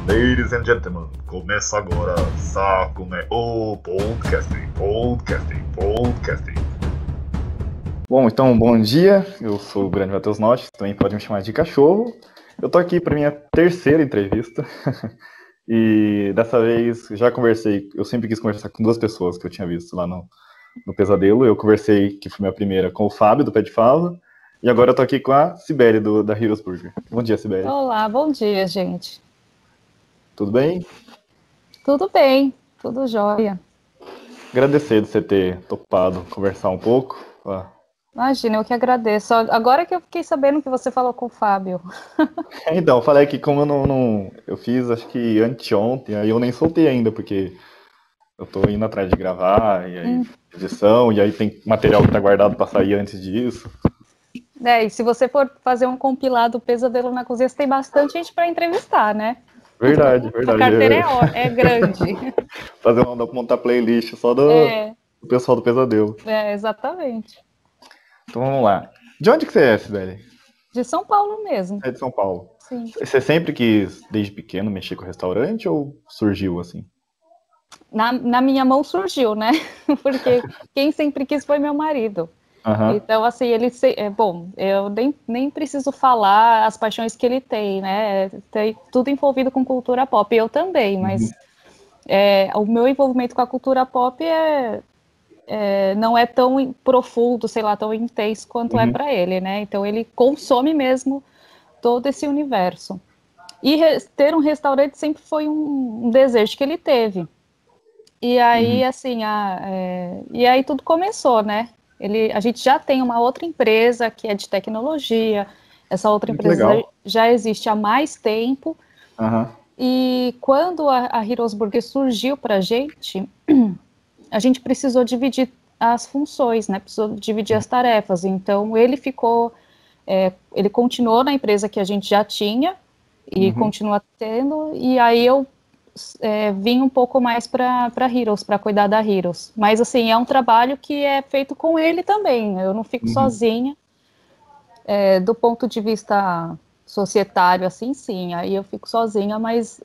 Ladies and gentlemen, começa agora Sakume o podcasting. Bom, então, bom dia, eu sou o grande Matheus Notti, também pode me chamar de cachorro. Eu tô aqui para minha terceira entrevista e dessa vez já conversei, eu sempre quis conversar com duas pessoas que eu tinha visto lá no Pesadelo. Eu conversei, que foi minha primeira, com o Fábio, do Pé de Fala, e agora eu tô aqui com a Sibeli, da Heroes Burger. Bom dia, Sibeli. Olá, bom dia, gente. Tudo bem? Tudo bem, tudo jóia. Agradecer de você ter topado conversar um pouco. Imagina, eu que agradeço. Agora que eu fiquei sabendo que você falou com o Fábio. Então, falei que como eu fiz acho que anteontem, aí eu nem soltei ainda, porque eu tô indo atrás de gravar, e aí edição, e aí tem material que tá guardado pra sair antes disso. E se você for fazer um compilado Pesadelo na Cozinha, você tem bastante gente para entrevistar, né? Verdade. A carteira é grande. Montar playlist só do pessoal do Pesadelo. Exatamente. Então vamos lá. De onde que você é, Sibeli? De São Paulo mesmo. É de São Paulo. Sim. Você sempre quis, desde pequeno, mexer com restaurante ou surgiu assim? Na minha mão surgiu, né? Porque quem sempre quis foi meu marido. Uhum. Então, assim, eu nem preciso falar as paixões que ele tem, né? Tem tudo envolvido com cultura pop, eu também, mas o meu envolvimento com a cultura pop não é tão profundo, sei lá, tão intenso quanto é para ele, né? Então, ele consome mesmo todo esse universo. E ter um restaurante sempre foi um desejo que ele teve. E aí, assim, e aí tudo começou, né? A gente já tem uma outra empresa que é de tecnologia. Essa outra empresa já existe há mais tempo. E quando a Heroes Burger surgiu para a gente precisou dividir as funções, né? Precisou dividir as tarefas. Então, ele continuou na empresa que a gente já tinha e continua tendo. E aí eu vim um pouco mais para Heroes, para cuidar da Heroes. Mas, assim, é um trabalho que é feito com ele também. Eu não fico sozinha. Do ponto de vista societário, assim, sim. Aí eu fico sozinha, mas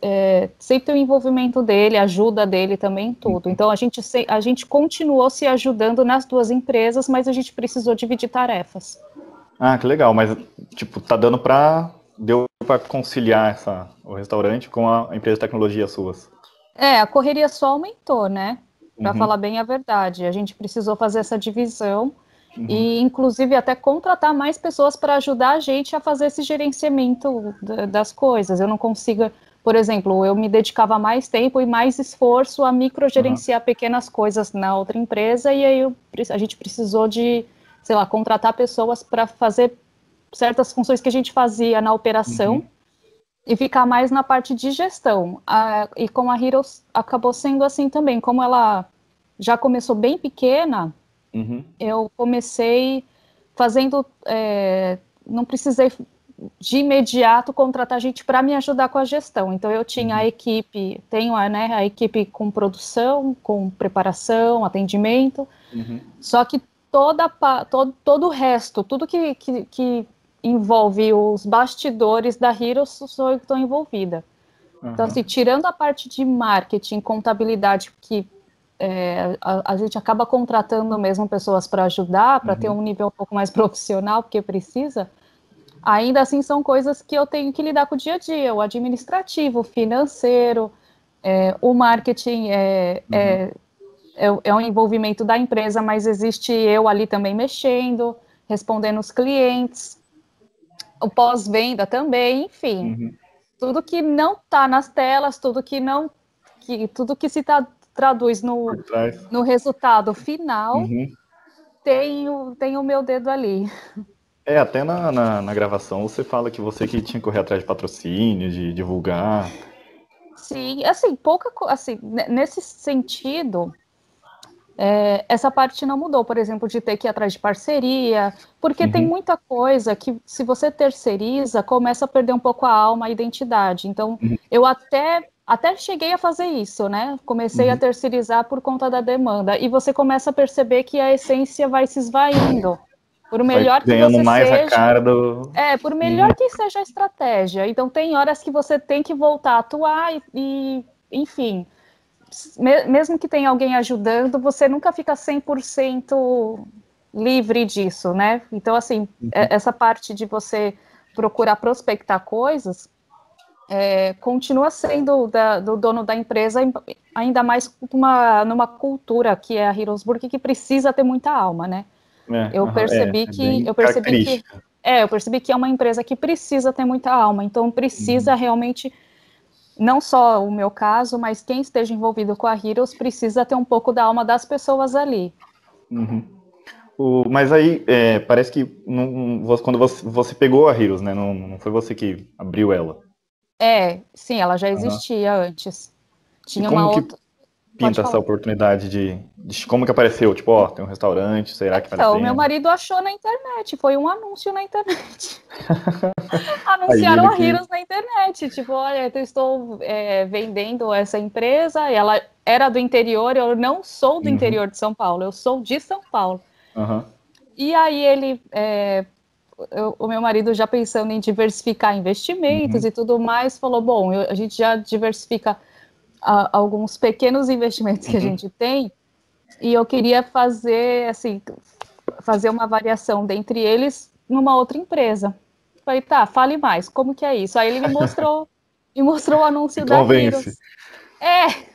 sempre tem o envolvimento dele, a ajuda dele também em tudo. Então, a gente continuou se ajudando nas duas empresas, mas a gente precisou dividir tarefas. Ah, que legal. Mas, tipo, deu para conciliar o restaurante com a empresa de tecnologia suas? A correria só aumentou, né? Para falar bem a verdade. A gente precisou fazer essa divisão e, inclusive, até contratar mais pessoas para ajudar a gente a fazer esse gerenciamento das coisas. Eu não consigo, por exemplo, eu me dedicava mais tempo e mais esforço a microgerenciar pequenas coisas na outra empresa, e aí a gente precisou de, sei lá, contratar pessoas para fazer certas funções que a gente fazia na operação e ficar mais na parte de gestão. E com a Heroes acabou sendo assim também. Como ela já começou bem pequena, eu comecei fazendo... não precisei de imediato contratar gente para me ajudar com a gestão. Então eu tinha a equipe, a equipe com produção, com preparação, atendimento, só que todo o resto, tudo que envolve os bastidores da Heroes, sou eu que estou envolvida. Então, assim, tirando a parte de marketing, contabilidade, que a gente acaba contratando mesmo pessoas para ajudar, para ter um nível um pouco mais profissional, porque precisa, ainda assim são coisas que eu tenho que lidar com o dia a dia, o administrativo, o financeiro, o marketing é um envolvimento da empresa, mas existe eu ali também mexendo, respondendo os clientes, o pós-venda também, enfim. Tudo que não está nas telas, tudo que se traduz no resultado final, tem o meu dedo ali. Até na gravação você fala que você que tinha que correr atrás de patrocínio, de divulgar. Sim, assim, nesse sentido, essa parte não mudou, por exemplo, de ter que ir atrás de parceria, porque tem muita coisa que, se você terceiriza, começa a perder um pouco a alma, a identidade. Então, eu até cheguei a fazer isso, né? Comecei a terceirizar por conta da demanda, e você começa a perceber que a essência vai se esvaindo, Por melhor que ganhando você mais seja, a cara do... por melhor que seja a estratégia. Então, tem horas que você tem que voltar a atuar enfim, mesmo que tenha alguém ajudando, você nunca fica 100% livre disso, né? Então, assim, essa parte de você procurar prospectar coisas continua sendo do dono da empresa, ainda mais numa cultura que é a Heroesburg, que precisa ter muita alma, né? Eu percebi que é uma empresa que precisa ter muita alma, então precisa realmente, não só o meu caso, mas quem esteja envolvido com a Heroes precisa ter um pouco da alma das pessoas ali. Mas aí, parece que quando você pegou a Heroes, né? Não foi você que abriu ela. Sim, ela já existia antes. Tinha como uma que outra... pinta essa oportunidade de como que apareceu? Tipo, tem um restaurante, será que vale a Então, pena? meu marido achou na internet, foi um anúncio na internet. Aí Anunciaram a Heroes na internet, tipo, olha, eu estou vendendo essa empresa, e ela era do interior, eu não sou do interior de São Paulo, eu sou de São Paulo. E aí o meu marido já pensando em diversificar investimentos e tudo mais, falou, bom, a gente já diversifica alguns pequenos investimentos que a gente tem, e eu queria fazer uma variação dentre eles numa outra empresa. Falei, tá, fale mais, como que é isso? Aí ele me mostrou o anúncio da Heroes.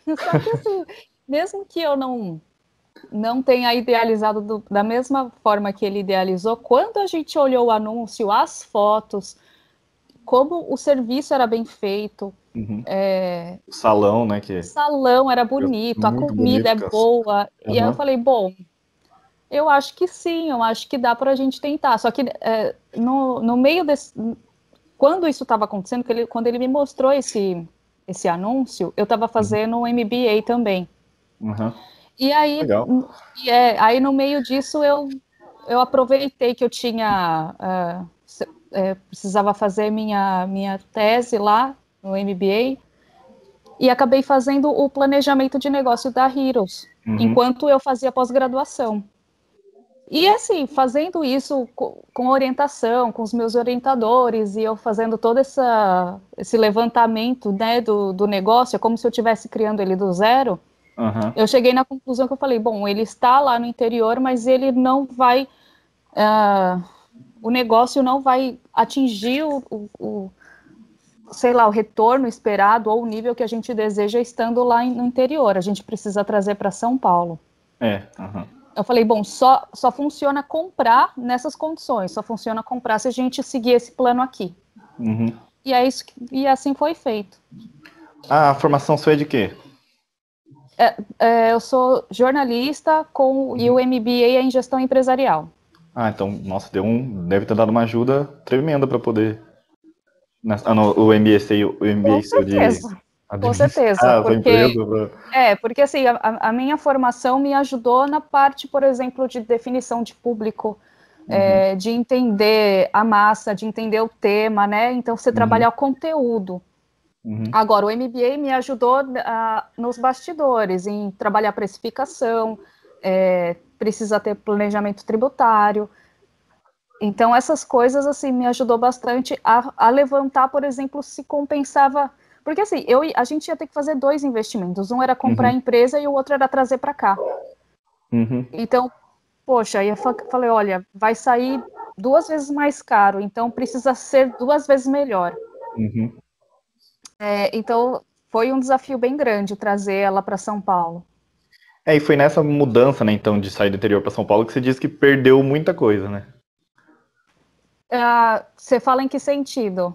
Só que assim, mesmo que eu não tenha idealizado da mesma forma que ele idealizou, quando a gente olhou o anúncio, as fotos, como o serviço era bem feito. O salão, né? O salão era bonito, a comida é boa. E aí eu falei, bom, eu acho que sim, eu acho que dá para a gente tentar. Só que no meio desse... Quando isso estava acontecendo, quando ele me mostrou esse anúncio, eu estava fazendo um MBA também. E aí, aí no meio disso eu aproveitei que eu tinha precisava fazer minha tese lá no MBA e acabei fazendo o planejamento de negócio da Heroes enquanto eu fazia pós-graduação. E assim, fazendo isso com orientação, com os meus orientadores, e eu fazendo todo esse levantamento, né, do negócio, é como se eu estivesse criando ele do zero. Eu cheguei na conclusão que eu falei, bom, ele está lá no interior, mas ele não vai... o negócio não vai atingir sei lá, o retorno esperado ou o nível que a gente deseja estando lá no interior. A gente precisa trazer para São Paulo. Eu falei, bom, só funciona comprar nessas condições, só funciona comprar se a gente seguir esse plano aqui. E assim foi feito. A formação sua é de quê? Eu sou jornalista e o MBA é em gestão empresarial. Então, nossa, deve ter dado uma ajuda tremenda para poder... o MBA seu de... Com certeza, porque assim, a minha formação me ajudou na parte, por exemplo, de definição de público, de entender a massa, de entender o tema, né? Então, você trabalhar o conteúdo. Agora, o MBA me ajudou nos bastidores, em trabalhar precificação, precisa ter planejamento tributário. Então, essas coisas, assim, me ajudou bastante a levantar, por exemplo, se compensava... Porque, assim, a gente ia ter que fazer 2 investimentos. Um era comprar a empresa e o outro era trazer para cá. Então, poxa, aí eu falei, olha, vai sair 2 vezes mais caro, então precisa ser 2 vezes melhor. Então, foi um desafio bem grande trazer ela para São Paulo. E foi nessa mudança, né, então, de sair do interior para São Paulo que você disse que perdeu muita coisa, né? Você fala em que sentido?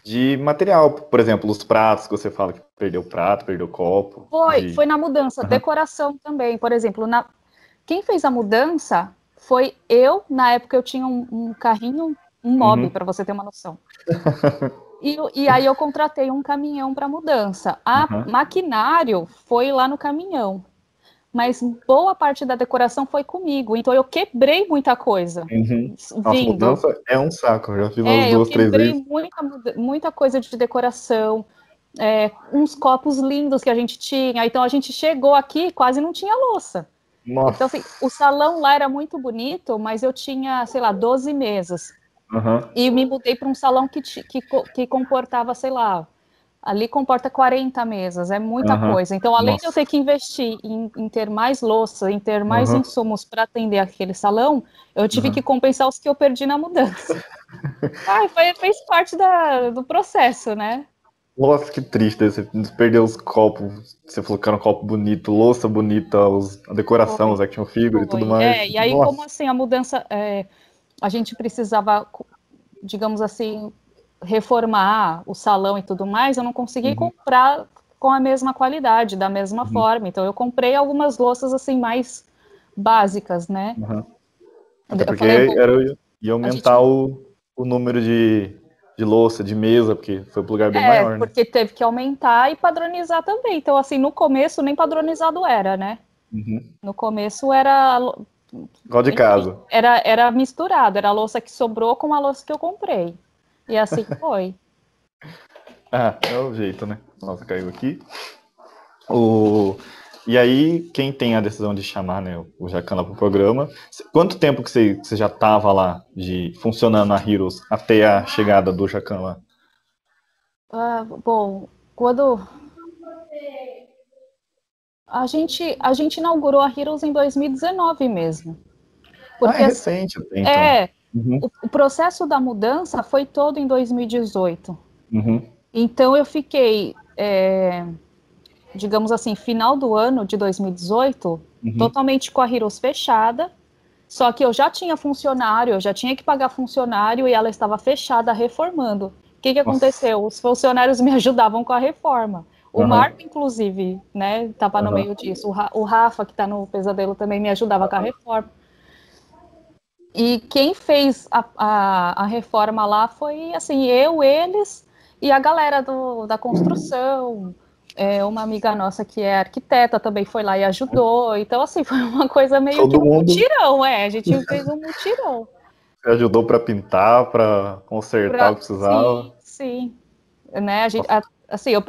De material, por exemplo, os pratos que você fala que perdeu prato, perdeu copo. Foi na mudança, decoração também, por exemplo, quem fez a mudança foi eu, na época eu tinha um carrinho, um mob, para você ter uma noção. E aí eu contratei um caminhão para mudança. Maquinário foi lá no caminhão, mas boa parte da decoração foi comigo, então eu quebrei muita coisa. Nossa, mudança é um saco, eu já fiz umas 2, 3 vezes. Eu quebrei muita coisa de decoração, uns copos lindos que a gente tinha, então a gente chegou aqui quase não tinha louça. Nossa. Então, assim, o salão lá era muito bonito, mas eu tinha, sei lá, 12 mesas. E me mudei para um salão que comportava, sei lá, ali comporta 40 mesas, é muita coisa. Então, além de eu ter que investir em ter mais louça, em ter mais insumos para atender aquele salão, eu tive que compensar os que eu perdi na mudança. Fez parte do processo, né? Nossa, que triste, você perdeu os copos. Você falou que era um copo bonito, louça bonita, a decoração, os action figures e tudo mais. E aí, Nossa. como assim, a mudança, a gente precisava, digamos assim, reformar o salão e tudo mais, eu não consegui comprar com a mesma qualidade, da mesma forma. Então, eu comprei algumas louças, assim, mais básicas, né? Até Eu porque falei, ia aumentar o número de louça, de mesa, porque foi para um lugar bem maior, né? porque teve que aumentar e padronizar também. Então, assim, no começo nem padronizado era, né? No começo era... Igual de casa. Era misturado, era a louça que sobrou com a louça que eu comprei. E assim foi. É o jeito, né? Nossa, caiu aqui. E aí, quem tem a decisão de chamar, né, o Jacan lá pro programa, quanto tempo que você já estava lá, funcionando na Heroes, até a chegada do Jacan lá? Bom, quando a gente inaugurou a Heroes em 2019 mesmo. Porque, é recente, então. O processo da mudança foi todo em 2018. Então eu fiquei, digamos assim, final do ano de 2018, totalmente com a Heroes fechada, só que eu já tinha funcionário, eu já tinha que pagar funcionário e ela estava fechada, reformando. O que aconteceu? Os funcionários me ajudavam com a reforma. O Marco, inclusive, né, estava no meio disso. O Rafa, que está no Pesadelo, também me ajudava com a reforma. E quem fez a reforma lá foi, assim, eles e a galera da construção. Uma amiga nossa que é arquiteta também foi lá e ajudou. Então, assim, foi uma coisa meio que um mutirão, A gente fez um mutirão. Você ajudou para pintar, para consertar o que precisava? Sim. Né, assim, eu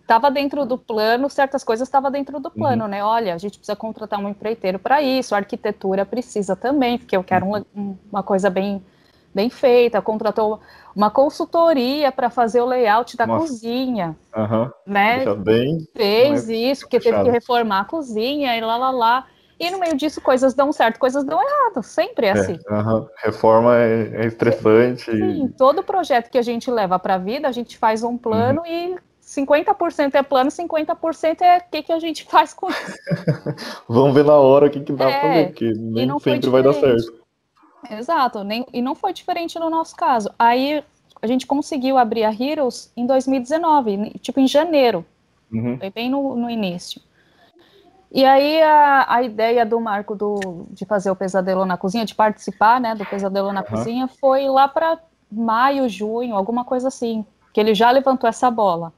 estava dentro do plano, certas coisas estavam dentro do plano, né? Olha, a gente precisa contratar um empreiteiro para isso, a arquitetura precisa também, porque eu quero uma coisa bem feita. Contratou uma consultoria para fazer o layout da cozinha, né? Fez isso, porque teve que reformar a cozinha e lá. E no meio disso, coisas dão certo, coisas dão errado, sempre é assim. Reforma é estressante. Sim, todo projeto que a gente leva para a vida, a gente faz um plano e 50% é plano, 50% é o que a gente faz com isso. Vamos ver na hora o que dá para fazer, porque nem sempre vai dar certo. Exato, e não foi diferente no nosso caso. Aí a gente conseguiu abrir a Heroes em 2019, tipo em janeiro, foi bem no início. E aí a ideia do Marco de fazer o Pesadelo na Cozinha, de participar, né, do Pesadelo na Cozinha, foi lá para maio, junho, alguma coisa assim, que ele já levantou essa bola.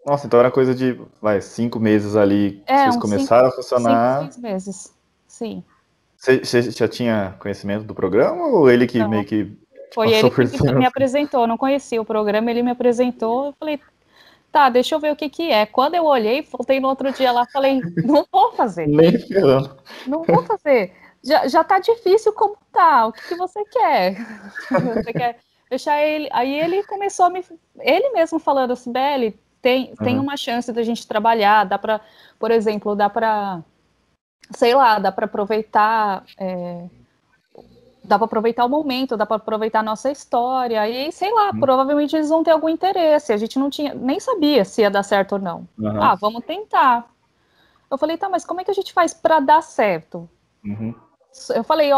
Nossa, então era coisa de 5 meses ali que vocês começaram a funcionar. 5, 6 meses, sim. Você já tinha conhecimento do programa ou ele que meio que foi ele que me apresentou, eu não conhecia o programa, ele me apresentou, eu falei, tá, deixa eu ver o que é. Quando eu olhei, voltei no outro dia lá, falei, não vou fazer. Nem ferrando. Não vou fazer. Já tá difícil como tá, o que você quer? Você quer deixar ele... Aí ele começou ele mesmo falando assim, Beli, tem uma chance da gente trabalhar, dá pra, por exemplo, sei lá, dá pra aproveitar... dá para aproveitar o momento, dá para aproveitar a nossa história, e sei lá, provavelmente eles vão ter algum interesse, a gente nem sabia se ia dar certo ou não. Vamos tentar. Eu falei, tá, mas como é que a gente faz para dar certo? Eu falei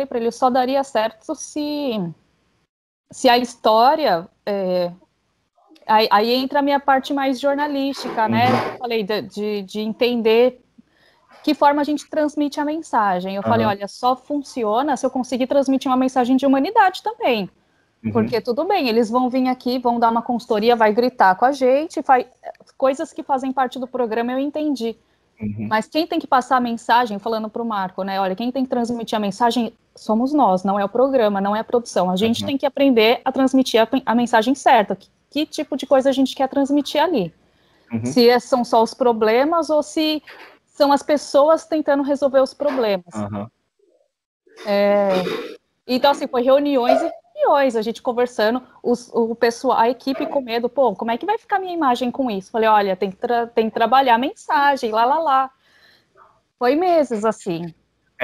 para ele, só daria certo se a história... Aí entra a minha parte mais jornalística, né? Eu falei de entender que forma a gente transmite a mensagem. Eu falei, olha, só funciona se eu conseguir transmitir uma mensagem de humanidade também. Porque tudo bem, eles vão vir aqui, vão dar uma consultoria, vai gritar com a gente, coisas que fazem parte do programa eu entendi. Mas quem tem que passar a mensagem, falando para o Marco, né? Olha, quem tem que transmitir a mensagem somos nós, não é o programa, não é a produção. A gente tem que aprender a transmitir a mensagem certa. Que tipo de coisa a gente quer transmitir ali? Se são só os problemas ou se são as pessoas tentando resolver os problemas. Aham. Então, assim, foi reuniões e reuniões, a gente conversando, o pessoal, a equipe com medo, pô, como é que vai ficar minha imagem com isso? Falei, olha, tem que trabalhar a mensagem, lá. Foi meses, assim.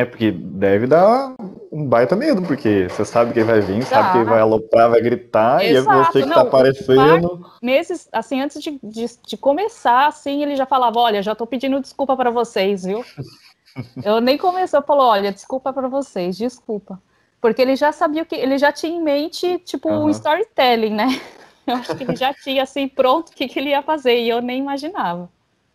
Porque deve dar um baita medo, porque você sabe que ele vai vir, sabe que ele vai aloprar, vai gritar, e é você que tá aparecendo. Meses, assim, antes de começar, assim, ele já falava, olha, já tô pedindo desculpa para vocês, viu? Eu nem comecei, falou, olha, desculpa para vocês, desculpa. Porque ele já sabia o que, ele já tinha em mente, tipo, um storytelling, né? Eu acho que ele já tinha, assim, pronto o que ele ia fazer, e eu nem imaginava.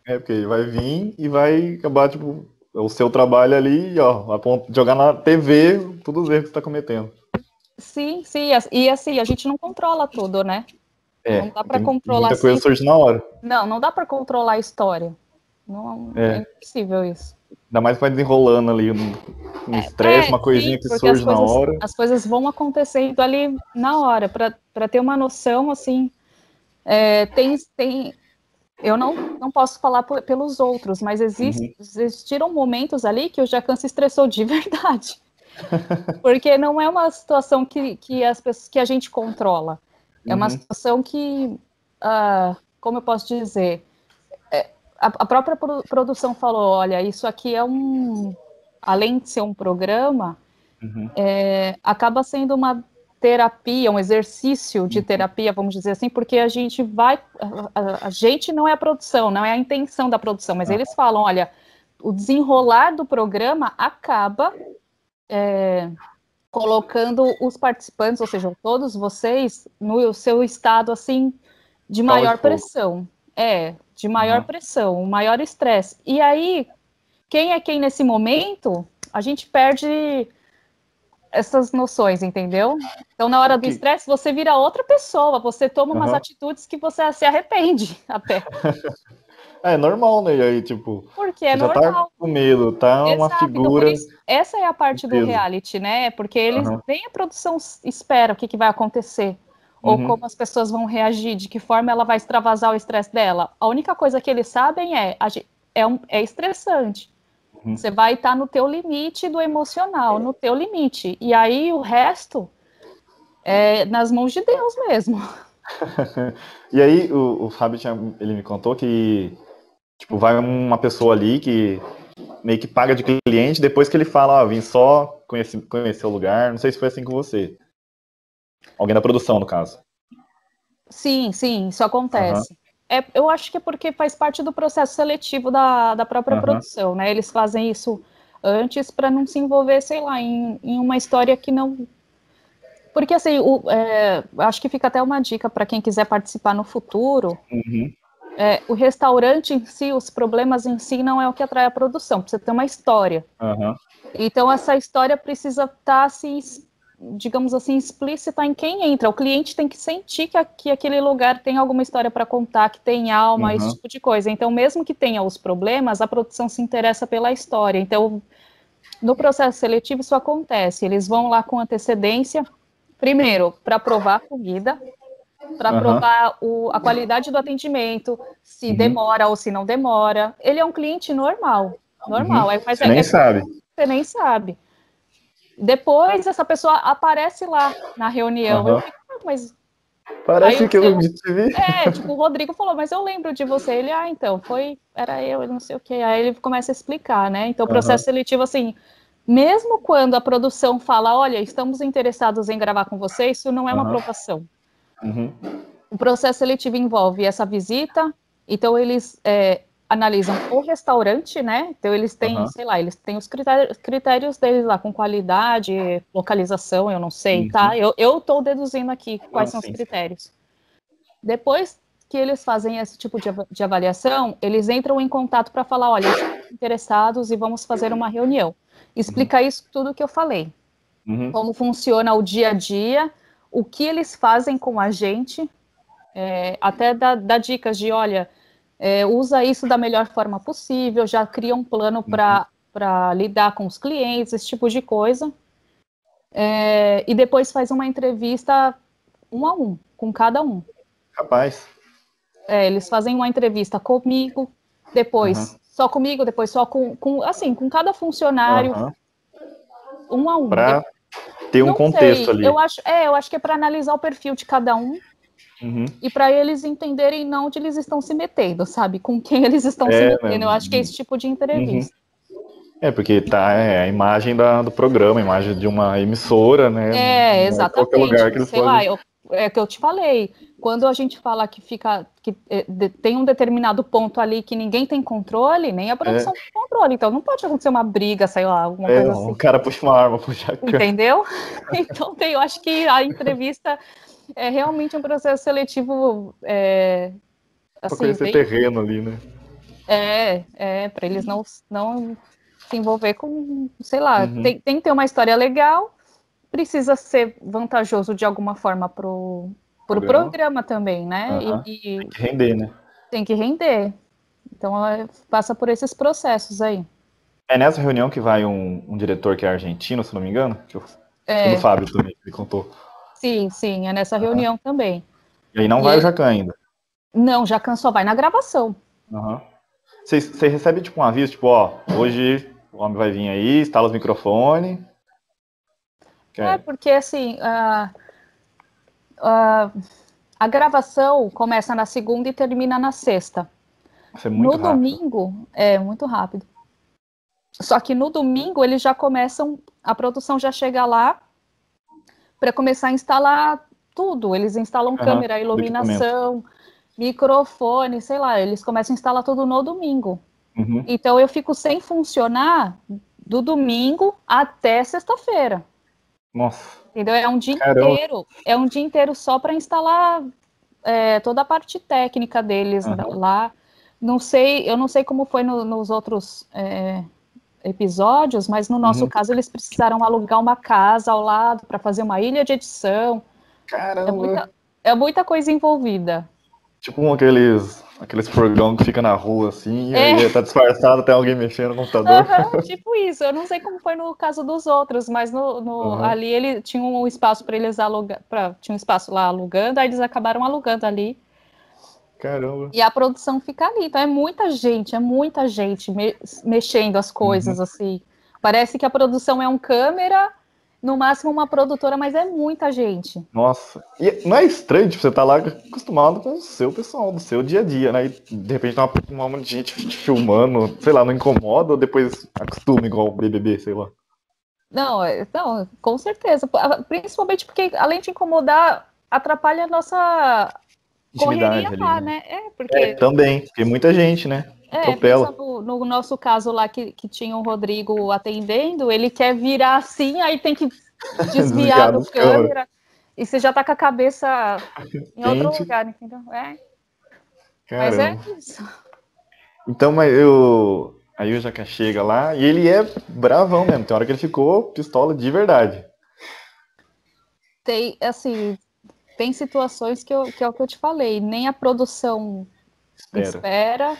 Porque ele vai vir e vai acabar, tipo, o seu trabalho ali, ó, a ponto de jogar na TV todos os erros que você tá cometendo. Sim, e assim, a gente não controla tudo, né? Não dá para controlar. Muita coisa surge na hora. Não dá para controlar a história. Não, é impossível isso. Ainda mais que vai desenrolando ali um estresse, uma coisinha que surge na hora. As coisas vão acontecendo ali na hora, para ter uma noção, assim, eu não posso falar pelos outros, mas existiram momentos ali que o Jacan se estressou de verdade. Porque não é uma situação que a gente controla. É uma situação que, como eu posso dizer, a própria produção falou, olha, isso aqui além de ser um programa, acaba sendo uma terapia, um exercício de terapia, vamos dizer assim, porque a gente não é a produção, não é a intenção da produção, mas eles falam, olha, o desenrolar do programa acaba colocando os participantes, ou seja, todos vocês, no seu estado, assim, de maior pressão. De maior pressão, maior estresse. E aí, quem é quem nesse momento, a gente perde essas noções, entendeu? Então, na hora do estresse, você vira outra pessoa, você toma umas atitudes que você se arrepende até. É normal, né? E aí, tipo, porque é normal. Já tá com medo, tá uma figura. Então, essa é a parte do reality, né? Porque eles nem a produção espera o que vai acontecer, ou como as pessoas vão reagir, de que forma ela vai extravasar o estresse dela. A única coisa que eles sabem é estressante. Você vai estar no teu limite do emocional, no teu limite. E aí o resto é nas mãos de Deus mesmo. E aí o Fábio ele me contou que tipo, vai uma pessoa ali que meio que paga de cliente, depois que ele fala, vim só conhecer o lugar. Não sei se foi assim com você. Alguém da produção, no caso. Sim, isso acontece. Eu acho que é porque faz parte do processo seletivo da própria produção, né? Eles fazem isso antes para não se envolver, sei lá, em uma história que não... Porque, assim, acho que fica até uma dica para quem quiser participar no futuro. O restaurante em si, os problemas em si, não é o que atrai a produção. Precisa ter uma história. Então, essa história precisa estar, assim, digamos assim, explícita em quem entra. O cliente tem que sentir que aquele lugar tem alguma história para contar, que tem alma, esse tipo de coisa. Então, mesmo que tenha os problemas, a produção se interessa pela história. Então, no processo seletivo, isso acontece. Eles vão lá com antecedência, primeiro, para provar a comida, para provar a qualidade do atendimento, se demora ou se não demora. Ele é um cliente normal. Você nem sabe. Você nem sabe. Depois, essa pessoa aparece lá na reunião. Eu fico, mas... Parece que eu te vi. Tipo, o Rodrigo falou, mas eu lembro de você. Ele, então, era eu não sei o quê. Aí ele começa a explicar, né? Então, o processo seletivo, assim, mesmo quando a produção fala, olha, estamos interessados em gravar com você, isso não é uma aprovação. O processo seletivo envolve essa visita, então eles analisam o restaurante, né? Então eles têm, sei lá, eles têm os critérios deles lá, com qualidade, localização, eu não sei, tá? Eu estou deduzindo aqui quais são os critérios. Depois que eles fazem esse tipo de avaliação, eles entram em contato para falar, olha, estamos interessados e vamos fazer uma reunião. Explica isso tudo que eu falei. Como funciona o dia a dia, o que eles fazem com a gente, até dá dicas de, olha, usa isso da melhor forma possível, já cria um plano para lidar com os clientes, esse tipo de coisa. E depois faz uma entrevista 1 a 1, com cada um. Rapaz. Eles fazem uma entrevista comigo, depois só comigo, depois só assim, com cada funcionário, um a um. Para ter um contexto ali. Eu acho que é para analisar o perfil de cada um e para eles entenderem não onde eles estão se metendo, sabe? Com quem eles estão se metendo. Né? Eu acho que é esse tipo de entrevista. Porque a imagem do programa, a imagem de uma emissora, né? Exatamente. Qualquer lugar que eles sei lá, é que eu te falei. Quando a gente fala que tem um determinado ponto ali que ninguém tem controle, nem a produção tem controle. Então não pode acontecer uma briga, sei lá, alguma coisa assim. O cara puxa uma arma, puxa a câmera. Entendeu? Então eu acho que a entrevista é realmente um processo seletivo. Pra conhecer terreno ali, né? Para eles não se envolver com, sei lá, tem que ter uma história legal, precisa ser vantajoso de alguma forma pro programa também, né? Tem que render, né? Tem que render. Então, passa por esses processos aí. É nessa reunião que vai um diretor que é argentino, se não me engano? O do Fábio também, que ele contou. Sim, é nessa reunião também. E aí não vai o Jacan ainda? Não, Jacan só vai na gravação. Você recebe tipo um aviso, tipo, hoje o homem vai vir aí, instala os microfones. Porque assim, a gravação começa na segunda e termina na sexta. Isso é muito rápido. Domingo, muito rápido. Só que no domingo eles já começam, a produção já chega lá para começar a instalar tudo. Eles instalam câmera, iluminação, microfone, sei lá, eles começam a instalar tudo no domingo. Então eu fico sem funcionar do domingo até sexta-feira. Nossa. Entendeu? É um dia inteiro. É um dia inteiro só para instalar toda a parte técnica deles lá. Eu não sei como foi nos outros episódios, mas no nosso caso eles precisaram alugar uma casa ao lado para fazer uma ilha de edição. Caramba! É muita coisa envolvida. Tipo aqueles fogão que fica na rua, assim, e aí tá disfarçado, tem alguém mexendo no computador. Tipo isso, eu não sei como foi no caso dos outros, mas ali ele tinha um espaço para eles alugar, tinha um espaço lá alugando, aí eles acabaram alugando ali. Caramba! E a produção fica ali, então é muita gente mexendo as coisas, assim. Parece que a produção é um câmera, no máximo uma produtora, mas é muita gente. Nossa, e não é estranho, tipo, você tá lá acostumado com o seu pessoal, do seu dia a dia, né? E de repente tem uma monte de gente te filmando, sei lá, não incomoda ou depois acostuma igual o BBB, sei lá? Não, com certeza. Principalmente porque, além de incomodar, atrapalha a nossa Intimidade correria lá, ali, né? Porque... também, porque muita gente, né? Atropela. No nosso caso lá, que tinha o Rodrigo atendendo, ele quer virar assim, aí tem que desviar do câmera, e você já tá com a cabeça em outro lugar, entendeu? Mas é isso. Então, aí o Jacan chega lá, e ele é bravão mesmo, tem hora que ele ficou pistola de verdade. Tem situações que é o que eu te falei, nem a produção espera.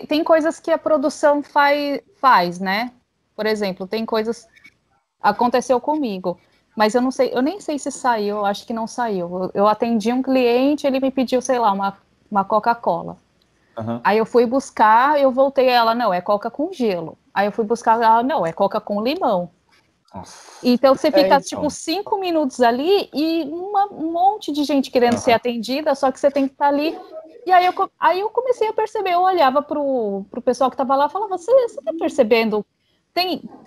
Tem coisas que a produção faz, né? Por exemplo, tem coisas... Aconteceu comigo, mas eu nem sei se saiu, eu acho que não saiu. Eu atendi um cliente, ele me pediu, sei lá, uma Coca-Cola. Aí eu fui buscar, eu voltei, ela, não, é Coca com gelo. Aí eu fui buscar, ela, não, é Coca com limão. Nossa. Então você fica, tipo, 5 minutos ali e um monte de gente querendo ser atendida, só que você tem que estar ali. E aí eu comecei a perceber, eu olhava pro pessoal que estava lá e falava, você tá percebendo?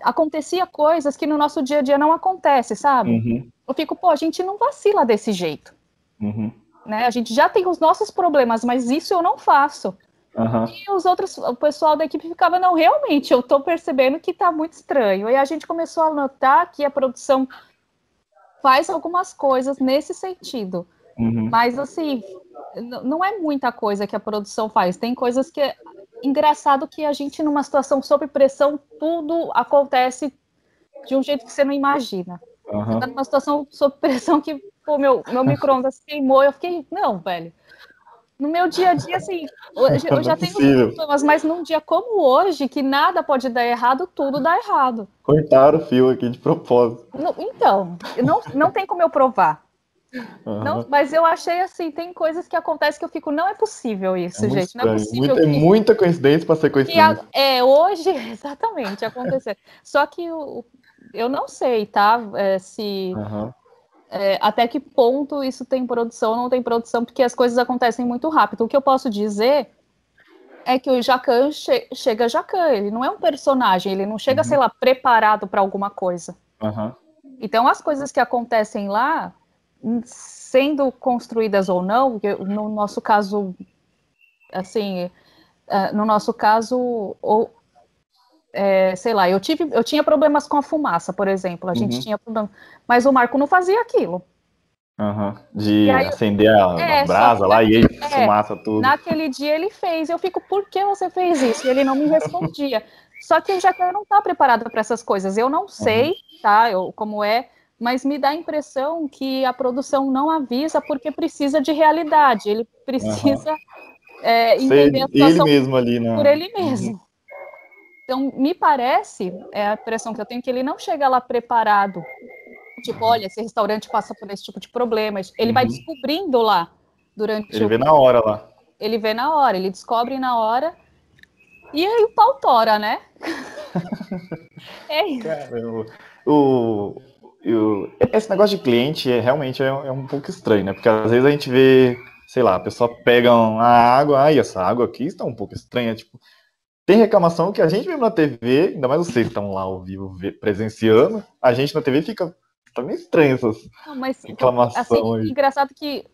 Acontecia coisas que no nosso dia a dia não acontece, sabe? Eu fico, a gente não vacila desse jeito. Né? A gente já tem os nossos problemas, mas isso eu não faço. E o pessoal da equipe ficava, não, realmente, eu tô percebendo que tá muito estranho. E a gente começou a notar que a produção faz algumas coisas nesse sentido. Mas, assim, não é muita coisa que a produção faz. Tem coisas que... Engraçado que a gente, numa situação sob pressão, tudo acontece de um jeito que você não imagina. Você tá numa situação sob pressão que, meu micro-ondas queimou, eu fiquei, não, velho. No meu dia a dia, assim, eu já tenho problemas, mas num dia como hoje, que nada pode dar errado, tudo dá errado. Cortaram o fio aqui de propósito. Então, não tem como eu provar. Não, mas eu achei assim, tem coisas que acontecem que eu fico, não é possível isso, muito gente. Não é estranho. possível É muita coincidência para ser coincidência. hoje, exatamente, acontecer. Só que eu não sei, tá? Se Uhum. até que ponto isso tem produção ou não tem produção, porque as coisas acontecem muito rápido. O que eu posso dizer é que o Jacquin chega Jacquin, ele não é um personagem, ele não chega, sei lá, preparado para alguma coisa. Uhum. Então, as coisas que acontecem lá, sendo construídas ou não, porque no nosso caso, assim, no nosso caso, sei lá, eu tinha problemas com a fumaça, por exemplo, a gente tinha problema, mas o Marco não fazia aquilo. Uhum. E De aí, acender a só que brasa lá e aí fumaça tudo. naquele dia ele fez, eu fico, por que você fez isso? E ele não me respondia. Só que o Jacan não está preparado para essas coisas, eu não sei, tá, como é, mas me dá a impressão que a produção não avisa porque precisa de realidade, ele precisa Ser entender a ele situação mesmo ali, por né? ele mesmo. Então, me parece, é a impressão que eu tenho, que ele não chega lá preparado. Tipo, olha, esse restaurante passa por esse tipo de problemas. Ele vai descobrindo lá durante Ele vê na hora lá. Ele vê na hora, ele descobre na hora. E aí o pau tora, né? É isso. Caramba. Esse negócio de cliente realmente é um pouco estranho, né? Porque às vezes a gente vê, sei lá, a pessoa pega a água, e essa água aqui está um pouco estranha. Tipo, tem reclamação que a gente mesmo na TV, ainda mais vocês que estão lá ao vivo presenciando, a gente na TV fica. Tá meio estranho essas Não, mas, reclamações assim, aí. engraçado que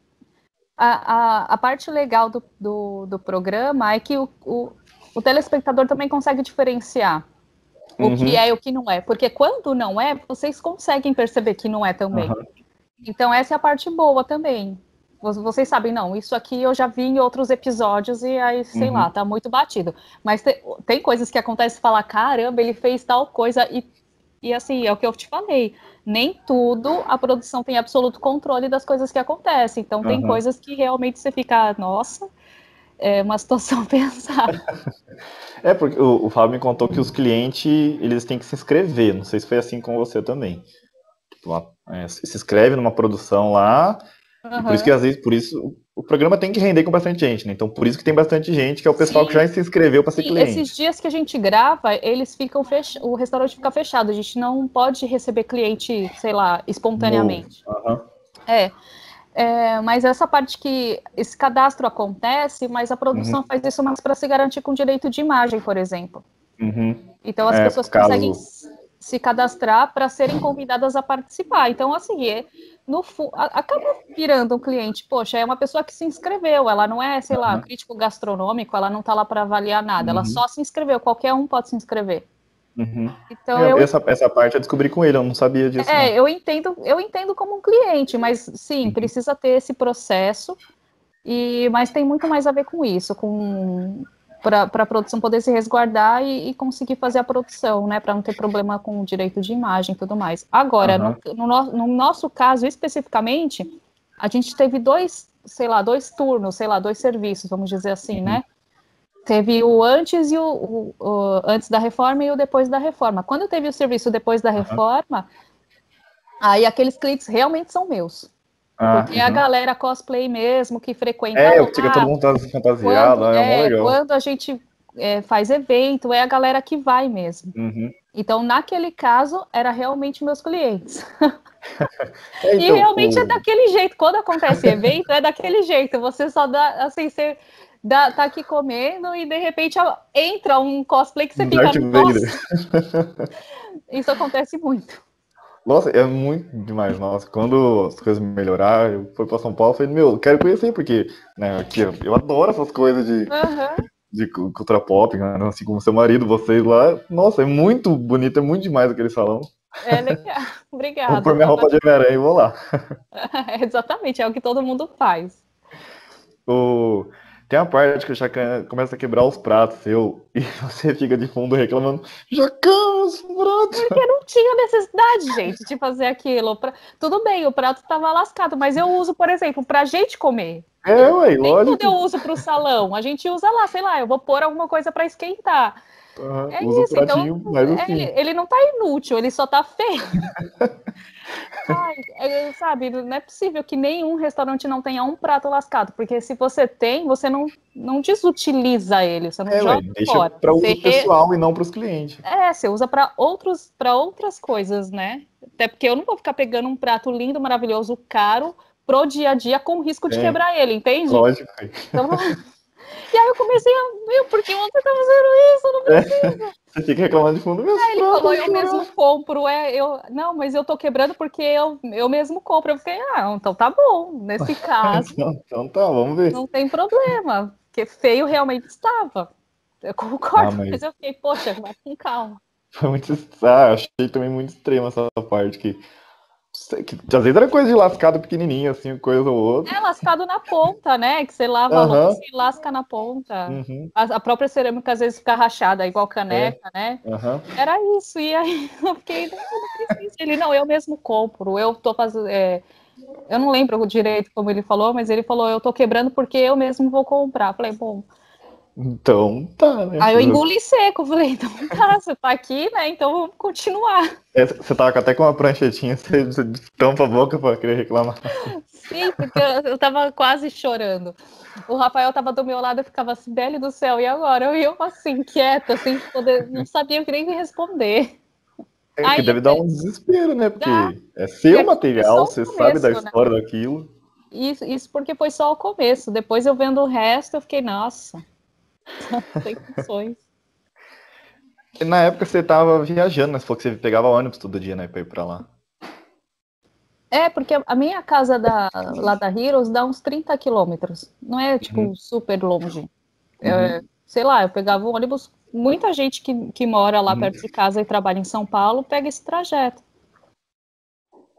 a parte legal do programa é que o telespectador também consegue diferenciar o que é e o que não é. Porque quando não é, vocês conseguem perceber que não é também. Então, essa é a parte boa também. Vocês sabem, não, isso aqui eu já vi em outros episódios e aí, sei lá, tá muito batido. Mas tem coisas que acontecem e fala, caramba, ele fez tal coisa e assim, é o que eu te falei. Nem tudo a produção tem absoluto controle das coisas que acontecem. Então, tem coisas que realmente você fica, nossa, é uma situação pensada. Porque o Fábio me contou que os clientes, eles têm que se inscrever. Não sei se foi assim com você também. Se inscreve numa produção lá, e por isso que às vezes, por isso o programa tem que render com bastante gente, né? Então por isso que tem bastante gente, que é o pessoal que já se inscreveu para ser cliente. Esses dias que a gente grava, eles ficam o restaurante fica fechado, a gente não pode receber cliente, sei lá, espontaneamente. Mas essa parte que esse cadastro acontece, mas a produção faz isso mais para se garantir com direito de imagem, por exemplo. Então as pessoas conseguem se cadastrar para serem convidadas a participar. Então, assim, acaba virando um cliente. Poxa, é uma pessoa que se inscreveu, ela não é, sei lá, crítico gastronômico, ela não está lá para avaliar nada, ela só se inscreveu, qualquer um pode se inscrever. Então, essa parte eu descobri com ele, eu não sabia disso. Eu entendo como um cliente, mas sim, precisa ter esse processo, mas tem muito mais a ver com isso, para a produção poder se resguardar e conseguir fazer a produção, né, para não ter problema com o direito de imagem e tudo mais. Agora, no nosso caso especificamente, a gente teve dois turnos, dois serviços, vamos dizer assim, né? Teve o antes e o antes da reforma e o depois da reforma. Quando teve o serviço depois da reforma, aí aqueles clientes realmente são meus. Porque é a galera cosplay mesmo, que frequenta lá. Fica todo mundo fantasiado, é mó legal. Quando a gente faz evento, é a galera que vai mesmo. Então, naquele caso, era realmente meus clientes. E realmente é daquele jeito. Quando acontece evento, é daquele jeito. Você só dá, assim, você tá aqui comendo e, de repente, entra um cosplay que você fica... Nossa! Isso acontece muito. Nossa, é muito demais, nossa. Quando as coisas melhorar, eu fui pra São Paulo, eu falei, eu quero conhecer, porque, né, aqui, eu adoro essas coisas de cultura pop, né, assim como seu marido, vocês lá. Nossa, é muito bonito, é muito demais aquele salão. É legal, obrigada. Vou pôr minha roupa de Homem-Aranha e vou lá. Exatamente, é o que todo mundo faz. Tem uma parte que o Jacquin começa a quebrar os pratos e você fica de fundo reclamando, Jacquin, os pratos! Porque não tinha necessidade, gente, de fazer aquilo. Tudo bem, o prato estava lascado, mas eu uso, por exemplo, pra gente comer. Ué, nem lógico. tudo eu uso pro salão, a gente usa lá, sei lá, eu vou pôr alguma coisa para esquentar. Usa isso, o pratinho, então mas assim... ele não tá inútil, ele só tá feio. Ai, sabe, não é possível que nenhum restaurante não tenha um prato lascado, porque se você tem, você não desutiliza ele, você não joga Deixa fora. para uso pessoal e não para os clientes. Você usa para outras coisas, né? Até porque eu não vou ficar pegando um prato lindo, maravilhoso, caro, pro dia a dia com risco de quebrar ele, entende? Lógico. Então, e aí eu comecei por que você tá fazendo isso? Eu não preciso. Você fica reclamando de fundo mesmo. Aí ele falou, eu mesmo compro. Não, mas eu tô quebrando porque eu mesmo compro. Eu fiquei, então tá bom. Nesse caso, então tá, vamos ver. Não tem problema, porque feio realmente estava. Eu concordo, mas eu fiquei, poxa, vai com calma. Foi muito. Achei também muito extremo essa parte que às vezes era coisa de lascado pequenininha, assim, coisa ou outra. Lascado na ponta, né? Que você lava a louça e lasca na ponta. A própria cerâmica às vezes fica rachada, igual caneca, né? Era isso. E aí eu fiquei, não precisa. Ele, não, eu mesmo compro. Eu tô fazendo. Eu não lembro direito como ele falou, mas ele falou, eu tô quebrando porque eu mesmo vou comprar. Falei, bom. Então tá, né? Aí eu engoli seco, falei, então tá, você tá aqui, né? Então vamos continuar. Você tava até com uma pranchetinha, você tampa a boca pra querer reclamar. Sim, porque eu tava quase chorando. O Rafael tava do meu lado, eu ficava assim, Beli do céu, e agora? Eu assim, quieta, sem poder, não sabia o que nem responder. Que deve dar um desespero, né? Porque é seu material, você sabe da história daquilo. Isso porque foi só o começo. Depois eu vendo o resto, eu fiquei, nossa, sem funções. E na época você tava viajando, né? Você falou que você pegava ônibus todo dia, né? Pra ir pra lá. Porque a minha casa lá da Heroes dá uns 30 quilômetros. Não é, tipo, super longe. Sei lá, eu pegava um ônibus. Muita gente que mora lá perto de casa e trabalha em São Paulo pega esse trajeto.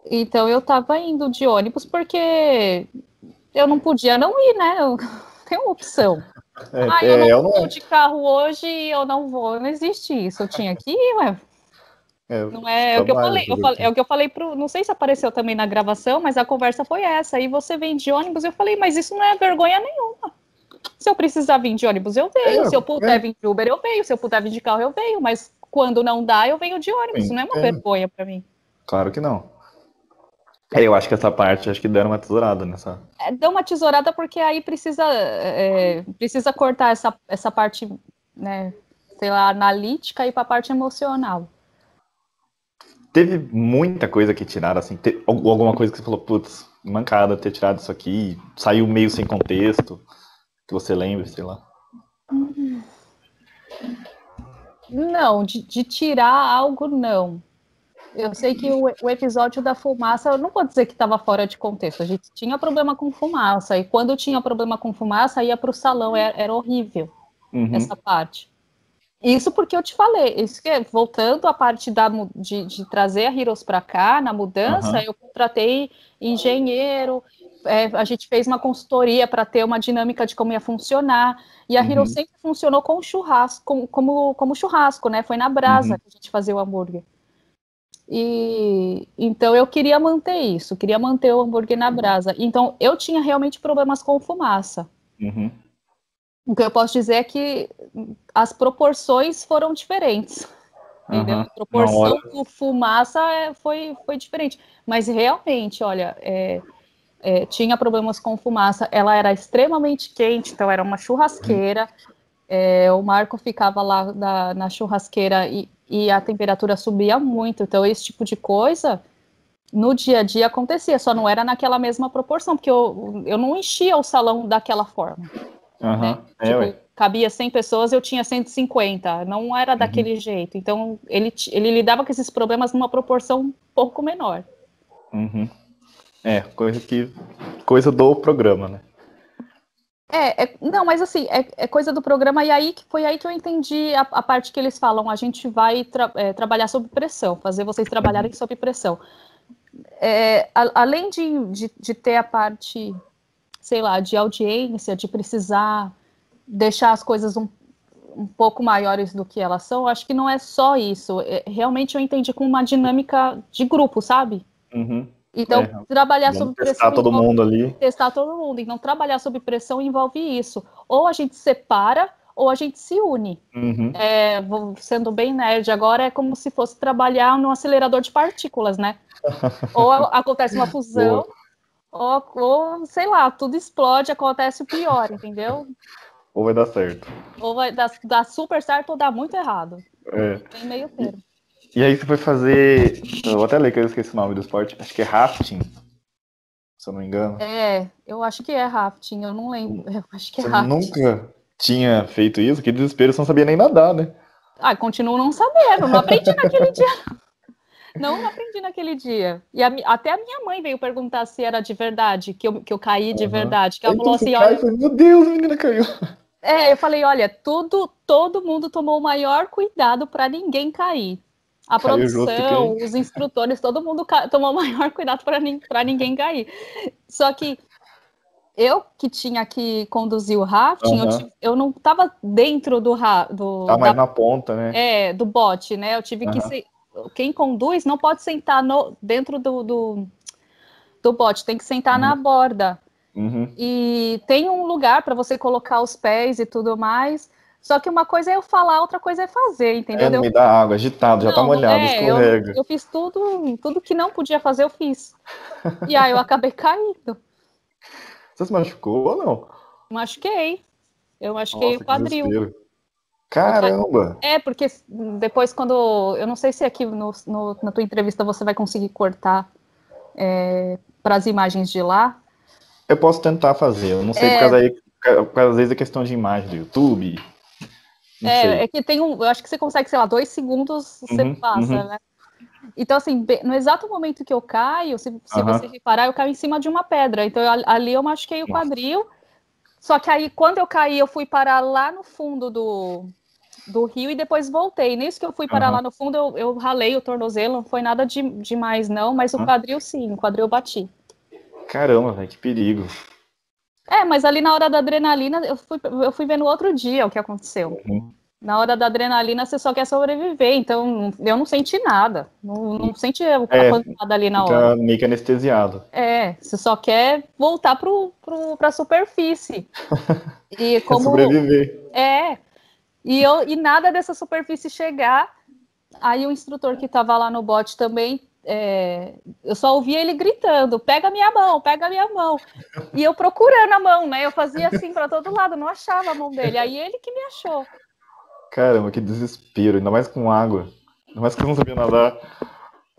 Então eu tava indo de ônibus porque eu não podia não ir, né? Eu tenho uma opção. Eu não vou de carro hoje e eu não vou. Não existe isso. Eu tinha que ir, ué. Não é o que eu falei. É o que eu falei não sei se apareceu também na gravação, mas a conversa foi essa. Aí você vem de ônibus, eu falei, mas isso não é vergonha nenhuma. Se eu precisar vir de ônibus, eu venho. Se eu puder vir de Uber, eu venho. Se eu puder vir de carro, eu venho. Mas quando não dá, eu venho de ônibus. Isso não é uma vergonha para mim. Claro que não. Eu acho que essa parte, acho que deram uma tesourada nessa. Deu uma tesourada porque aí precisa cortar essa parte, né, sei lá, analítica e para a parte emocional. Teve muita coisa que tiraram, assim, alguma coisa que você falou, putz, mancada ter tirado isso aqui, saiu meio sem contexto, que você lembra, sei lá. Não, de tirar algo, não. Eu sei que o episódio da fumaça, eu não vou dizer que estava fora de contexto, a gente tinha problema com fumaça, e quando tinha problema com fumaça, ia para o salão, era horrível essa parte. Isso porque eu te falei, voltando à parte de trazer a Heroes para cá, na mudança, eu contratei engenheiro, a gente fez uma consultoria para ter uma dinâmica de como ia funcionar, e a Heroes sempre funcionou com churrasco, como churrasco, né? Foi na brasa que a gente fazia o hambúrguer. E então eu queria manter isso, queria manter o hambúrguer na brasa. Então eu tinha realmente problemas com fumaça. O que eu posso dizer é que as proporções foram diferentes. Entendeu? A proporção do fumaça foi diferente. Mas realmente, olha, tinha problemas com fumaça. Ela era extremamente quente, então era uma churrasqueira. O Marco ficava lá na churrasqueira e a temperatura subia muito. Então, esse tipo de coisa, no dia a dia acontecia, só não era naquela mesma proporção, porque eu não enchia o salão daquela forma. Né? Cabia 100 pessoas, eu tinha 150, não era daquele jeito. Então, ele lidava com esses problemas numa proporção um pouco menor. Coisa do programa, né? Não, mas assim, é coisa do programa, e foi aí que eu entendi a parte que eles falam, a gente vai trabalhar sob pressão, fazer vocês trabalharem sob pressão. Além de ter a parte, sei lá, de audiência, de precisar deixar as coisas um pouco maiores do que elas são, acho que não é só isso. Realmente eu entendi com uma dinâmica de grupo, sabe? Então, trabalhar sob pressão. Testar todo mundo ali. Testar todo mundo. Então, trabalhar sob pressão envolve isso. Ou a gente separa, ou a gente se une. Uhum. Sendo bem nerd, agora é como se fosse trabalhar num acelerador de partículas, né? Ou acontece uma fusão, ou sei lá, tudo explode, acontece o pior, entendeu? Ou vai dar certo. Ou vai dar super certo ou dar muito errado. É. Tem meio termo. E aí você foi fazer. Eu vou até ler que eu esqueci o nome do esporte. Acho que é rafting, se eu não me engano. Eu acho que é rafting, eu não lembro. Eu acho que é Você rafting. nunca tinha feito isso? Que desespero, você não sabia nem nadar, né? Continuo não sabendo, não aprendi naquele dia. Não aprendi naquele dia. E até a minha mãe veio perguntar se era de verdade, que eu caí de verdade. Que ela falou assim, olha... Meu Deus, a menina caiu. Eu falei, olha, todo mundo tomou o maior cuidado para ninguém cair. A Caiu justo produção, quem? os instrutores, todo mundo tomou o maior cuidado para ninguém cair. Só que eu que tinha que conduzir o rafting, eu não estava dentro Tá mais na ponta, né? do bote, né? Eu tive que ser... Quem conduz não pode sentar dentro do bote, tem que sentar na borda. E tem um lugar para você colocar os pés e tudo mais. Só que uma coisa é eu falar, outra coisa é fazer, entendeu? No meio da água, agitado, já tá molhado, escorrega. Eu fiz tudo que não podia fazer, eu fiz. E aí eu acabei caindo. Você se machucou ou não? Machuquei. Eu machuquei o quadril. Desespero. Caramba! Porque depois quando... Eu não sei se aqui na tua entrevista você vai conseguir cortar para as imagens de lá. Eu posso tentar fazer, eu não sei, por causa às vezes a questão de imagem do YouTube. Não sei. É que tem eu acho que você consegue, sei lá, 2 segundos você passa, né? Então, assim, no exato momento que eu caio, se você reparar, eu caio em cima de uma pedra. Então, ali eu machuquei o quadril. Só que aí, quando eu caí, eu fui parar lá no fundo do rio e depois voltei. Nisso que eu fui parar lá no fundo, eu ralei o tornozelo, não foi nada demais, não, mas o quadril sim, o quadril eu bati. Caramba, velho, que perigo. Mas ali na hora da adrenalina, eu fui ver no outro dia o que aconteceu. Na hora da adrenalina, você só quer sobreviver, então eu não senti nada. Não senti a pancada ali na hora. Meio que anestesiado. Você só quer voltar pra superfície. E como... sobreviver. E nada dessa superfície chegar. Aí o instrutor que estava lá no bote também, eu só ouvia ele gritando, pega minha mão, pega minha mão. E eu procurando a mão, né? Eu fazia assim para todo lado, não achava a mão dele. Aí ele que me achou. Caramba, que desespero, ainda mais com água. Ainda mais que eu não sabia nadar.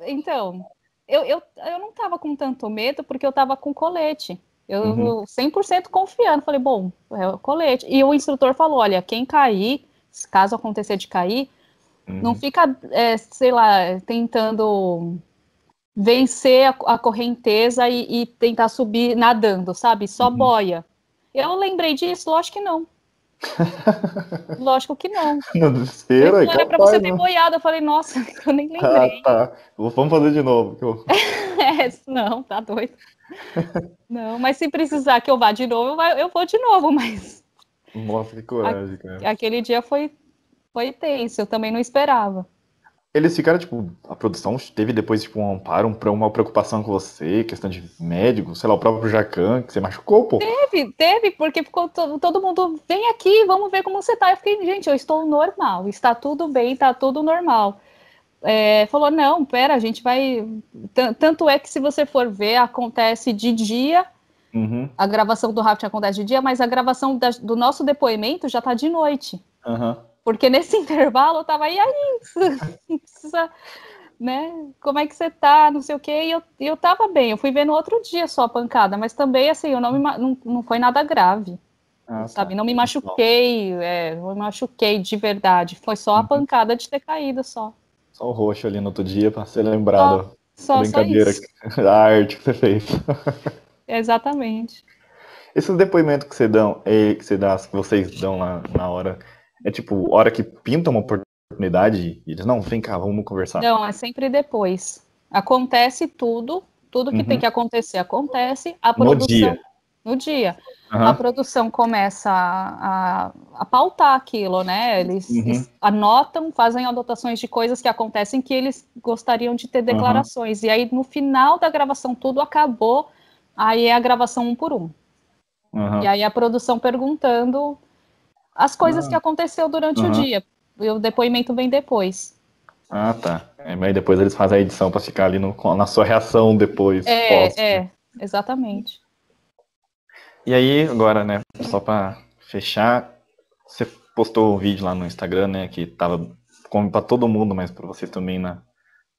Então, eu não estava com tanto medo porque eu estava com colete. Eu 100% confiando. Falei, bom, é o colete. E o instrutor falou, olha, quem cair, caso acontecer de cair, não fica, sei lá, tentando vencer a correnteza e tentar subir nadando, sabe? Só boia. Eu lembrei disso? Lógico que não. Lógico que não. No desespero, Era pra você ter boiado. Eu falei, nossa, eu nem lembrei. Tá. Vamos fazer de novo. Não, tá doido. Não, mas se precisar que eu vá de novo, eu vou de novo, mas... Nossa, que coragem, cara. Aquele dia foi tenso, eu também não esperava. Eles ficaram, tipo, a produção teve depois, tipo, um amparo, uma preocupação com você, questão de médico, sei lá, o próprio Jacan, que você machucou, pô. Teve, porque ficou todo mundo, vem aqui, vamos ver como você tá. Eu fiquei, gente, eu estou normal, está tudo bem, tá tudo normal. Falou, não, pera, a gente vai... Tanto é que se você for ver, acontece de dia, a gravação do rafting acontece de dia, mas a gravação do nosso depoimento já tá de noite. Porque nesse intervalo eu tava, e aí, né? Como é que você tá? Não sei o quê. E eu tava bem. Eu fui ver no outro dia só a pancada, mas também, assim, eu não foi nada grave. Sabe? Não me machuquei, não me machuquei de verdade. Foi só a pancada de ter caído só. Só o roxo ali no outro dia pra ser lembrado. Só brincadeira, isso. a arte que você fez. Exatamente. Esses depoimentos que você dão, que vocês dão lá na hora, é tipo, hora que pinta uma oportunidade e eles, não, vem cá, vamos conversar. Não, é sempre depois. Acontece tudo que tem que acontecer, acontece. A produção, no dia. A produção começa a pautar aquilo, né? Eles anotam, fazem anotações de coisas que acontecem que eles gostariam de ter declarações. E aí, no final da gravação, tudo acabou, aí é a gravação um por um. E aí a produção perguntando as coisas que aconteceu durante o Aham. dia. E o depoimento vem depois. Ah, tá. Mas depois eles fazem a edição pra ficar ali na sua reação depois, pós. Exatamente. E aí, agora, né, só pra fechar, você postou um vídeo lá no Instagram, né, que tava como pra todo mundo, mas pra você também, né,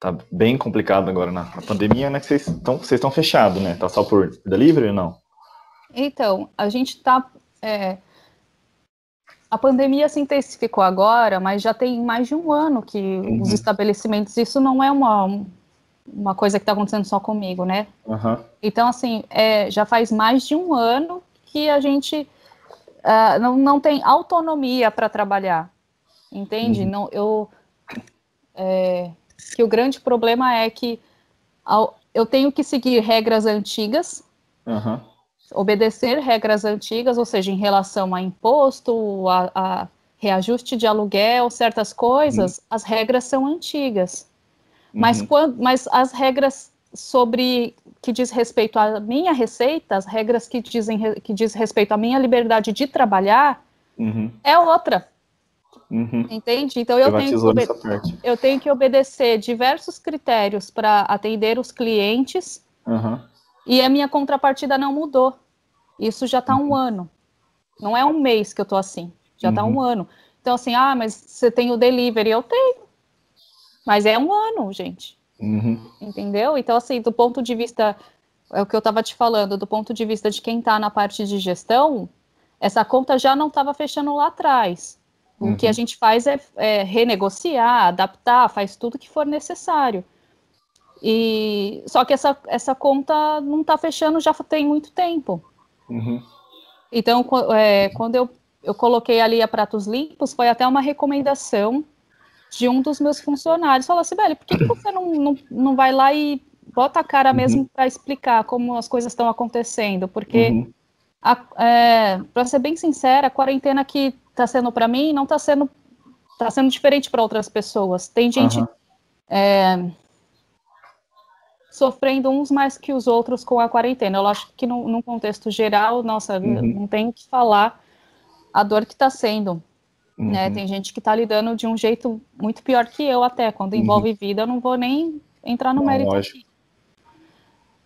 tá bem complicado agora na pandemia, né, que vocês estão fechados, né? Tá só por delivery ou não? Então, a gente tá... a pandemia se intensificou agora, mas já tem mais de um ano que os estabelecimentos... Isso não é uma coisa que está acontecendo só comigo, né? Aham. Então, assim, já faz mais de um ano que a gente não tem autonomia para trabalhar, entende? Não, que o grande problema é que eu tenho que seguir regras antigas, Aham. obedecer regras antigas, ou seja, em relação a imposto, a reajuste de aluguel, certas coisas, as regras são antigas. Mas as regras que diz respeito à minha receita, as regras que diz respeito à minha liberdade de trabalhar, é outra. Entende? Então Privatizou nessa parte. eu tenho que obedecer diversos critérios para atender os clientes e a minha contrapartida não mudou. Isso já está um ano. Não é um mês que eu estou assim, já está um ano. Então, assim, mas você tem o delivery, eu tenho. Mas é um ano, gente. Entendeu? Então, assim, do ponto de vista, é o que eu estava te falando, do ponto de vista de quem está na parte de gestão, essa conta já não estava fechando lá atrás. O que a gente faz é renegociar, adaptar, faz tudo que for necessário. Só que essa conta não está fechando já tem muito tempo. Então, quando eu coloquei ali a Pratos Limpos, foi até uma recomendação de um dos meus funcionários. Falou assim, velho, por que você não vai lá e bota a cara mesmo para explicar como as coisas estão acontecendo? Porque, para ser bem sincera, a quarentena que está sendo para mim não está sendo diferente para outras pessoas. Tem gente sofrendo uns mais que os outros com a quarentena. Eu acho que num contexto geral, nossa, não tenho o que falar a dor que está sendo. Né? Tem gente que está lidando de um jeito muito pior que eu até. Quando envolve vida, eu não vou nem entrar no mérito aqui.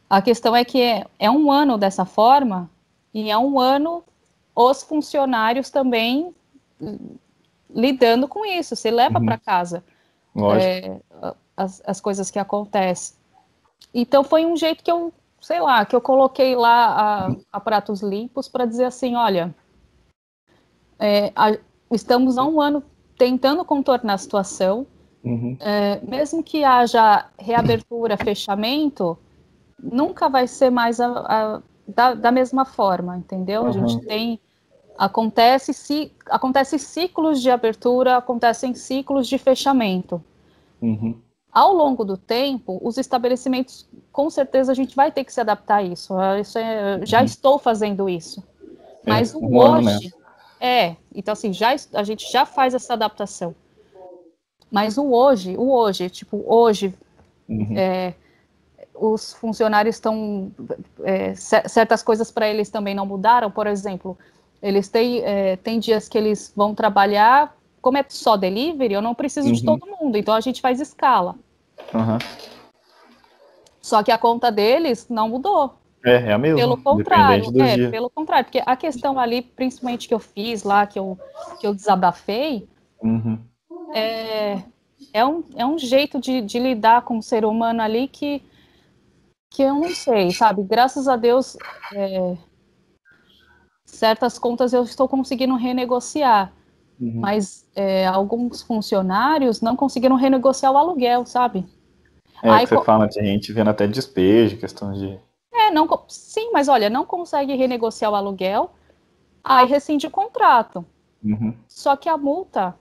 A questão é que é um ano dessa forma e é um ano os funcionários também lidando com isso. Você leva para casa as coisas que acontecem. Então foi um jeito que eu, sei lá, que eu coloquei lá a Pratos Limpos para dizer assim, olha, estamos há um ano tentando contornar a situação, mesmo que haja reabertura, fechamento, nunca vai ser mais da mesma forma, entendeu? A gente acontece ciclos de abertura, acontecem ciclos de fechamento. Ao longo do tempo, os estabelecimentos, com certeza a gente vai ter que se adaptar a isso. Já estou fazendo isso. Mas o hoje... então assim, a gente já faz essa adaptação. Mas o hoje, os funcionários estão... certas coisas para eles também não mudaram. Por exemplo, eles têm dias que eles vão trabalhar, como é só delivery, eu não preciso de todo mundo, então a gente faz escala. Só que a conta deles não mudou. É a mesma, pelo contrário, independente do dia. Pelo contrário, porque a questão ali, principalmente que eu fiz lá, que eu desabafei, é um jeito de lidar com o ser humano ali que eu não sei, sabe? Graças a Deus, certas contas eu estou conseguindo renegociar, mas alguns funcionários não conseguiram renegociar o aluguel, sabe? Aí, que você fala de gente vendo até despejo, questão de... Sim, mas olha, não consegue renegociar o aluguel, aí rescinde o contrato. Só que a multa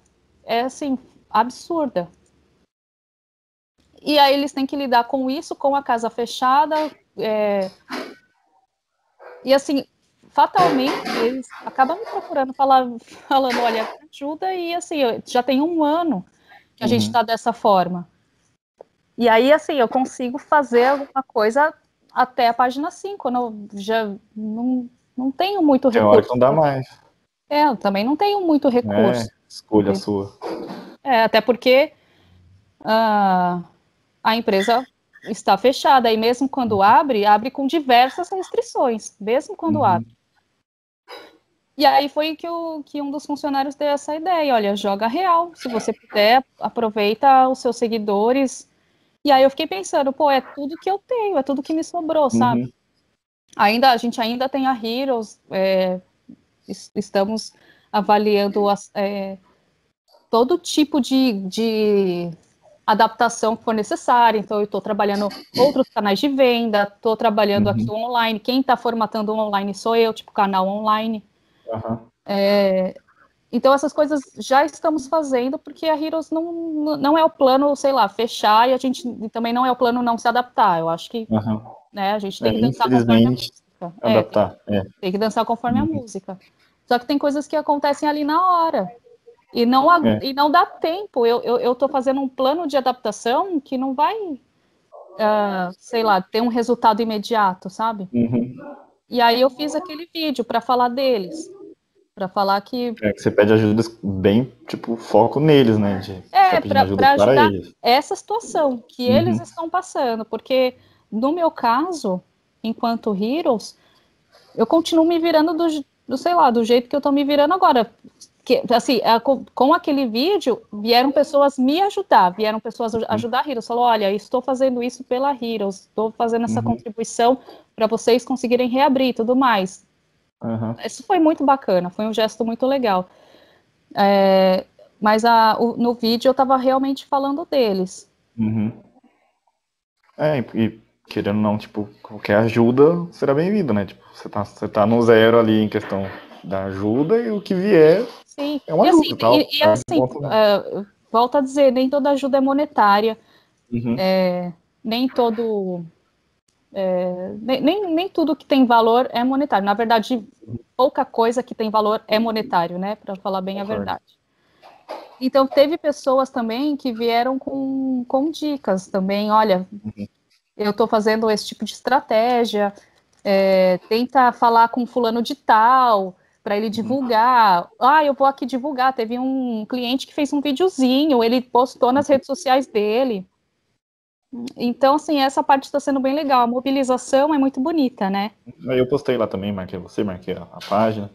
é, assim, absurda. E aí eles têm que lidar com isso, com a casa fechada, e assim, fatalmente, eles acabam me procurando, falando, olha, ajuda, e assim, já tem um ano que a gente está dessa forma. E aí, assim, eu consigo fazer alguma coisa até a página 5, quando eu já não tenho muito recurso. Tem hora que não dá mais. Eu também não tenho muito recurso. Escolha sua. Até porque a empresa está fechada, e mesmo quando abre com diversas restrições, mesmo quando abre. E aí foi que um dos funcionários deu essa ideia, olha, joga real, se você puder, aproveita os seus seguidores. E aí eu fiquei pensando, pô, é tudo que eu tenho, é tudo que me sobrou, sabe? A gente ainda tem a Heroes, estamos avaliando todo tipo de adaptação que for necessária. Então, eu estou trabalhando outros canais de venda, estou trabalhando aqui o online. Quem está formatando o online sou eu, tipo canal online. Então, essas coisas já estamos fazendo, porque a Heroes não é o plano, sei lá, fechar, e a gente também não é o plano não se adaptar. Eu acho que né, a gente tem que dançar conforme a música. Adaptar. Tem que dançar conforme a música. Só que tem coisas que acontecem ali na hora. E não dá tempo. Eu estou fazendo um plano de adaptação que não vai, sei lá, ter um resultado imediato, sabe? E aí eu fiz aquele vídeo para falar deles. Para falar que... que você pede ajuda bem, tipo, foco neles, né? Para ajudar essa situação que eles estão passando. Porque, no meu caso, enquanto Heroes, eu continuo me virando sei lá, do jeito que eu estou me virando agora. Que, assim, com aquele vídeo, vieram pessoas me ajudar, vieram pessoas ajudar a Heroes. Falou, olha, estou fazendo isso pela Heroes, estou fazendo essa contribuição para vocês conseguirem reabrir e tudo mais. Isso foi muito bacana, foi um gesto muito legal. Mas no vídeo eu estava realmente falando deles. E querendo ou não, tipo, qualquer ajuda será bem-vinda, né? Tipo, você tá no zero ali em questão da ajuda, e o que vier é uma ajuda, tal. Volto a dizer, nem toda ajuda é monetária, nem todo... nem tudo que tem valor é monetário. Na verdade, pouca coisa que tem valor é monetário, né? Para falar bem a verdade. Então, teve pessoas também que vieram com dicas também. Olha, eu estou fazendo esse tipo de estratégia, tenta falar com fulano de tal, para ele divulgar. Eu vou aqui divulgar. Teve um cliente que fez um videozinho, ele postou nas redes sociais dele. Então, assim, essa parte está sendo bem legal. A mobilização é muito bonita, né? Aí eu postei lá também, marquei a página,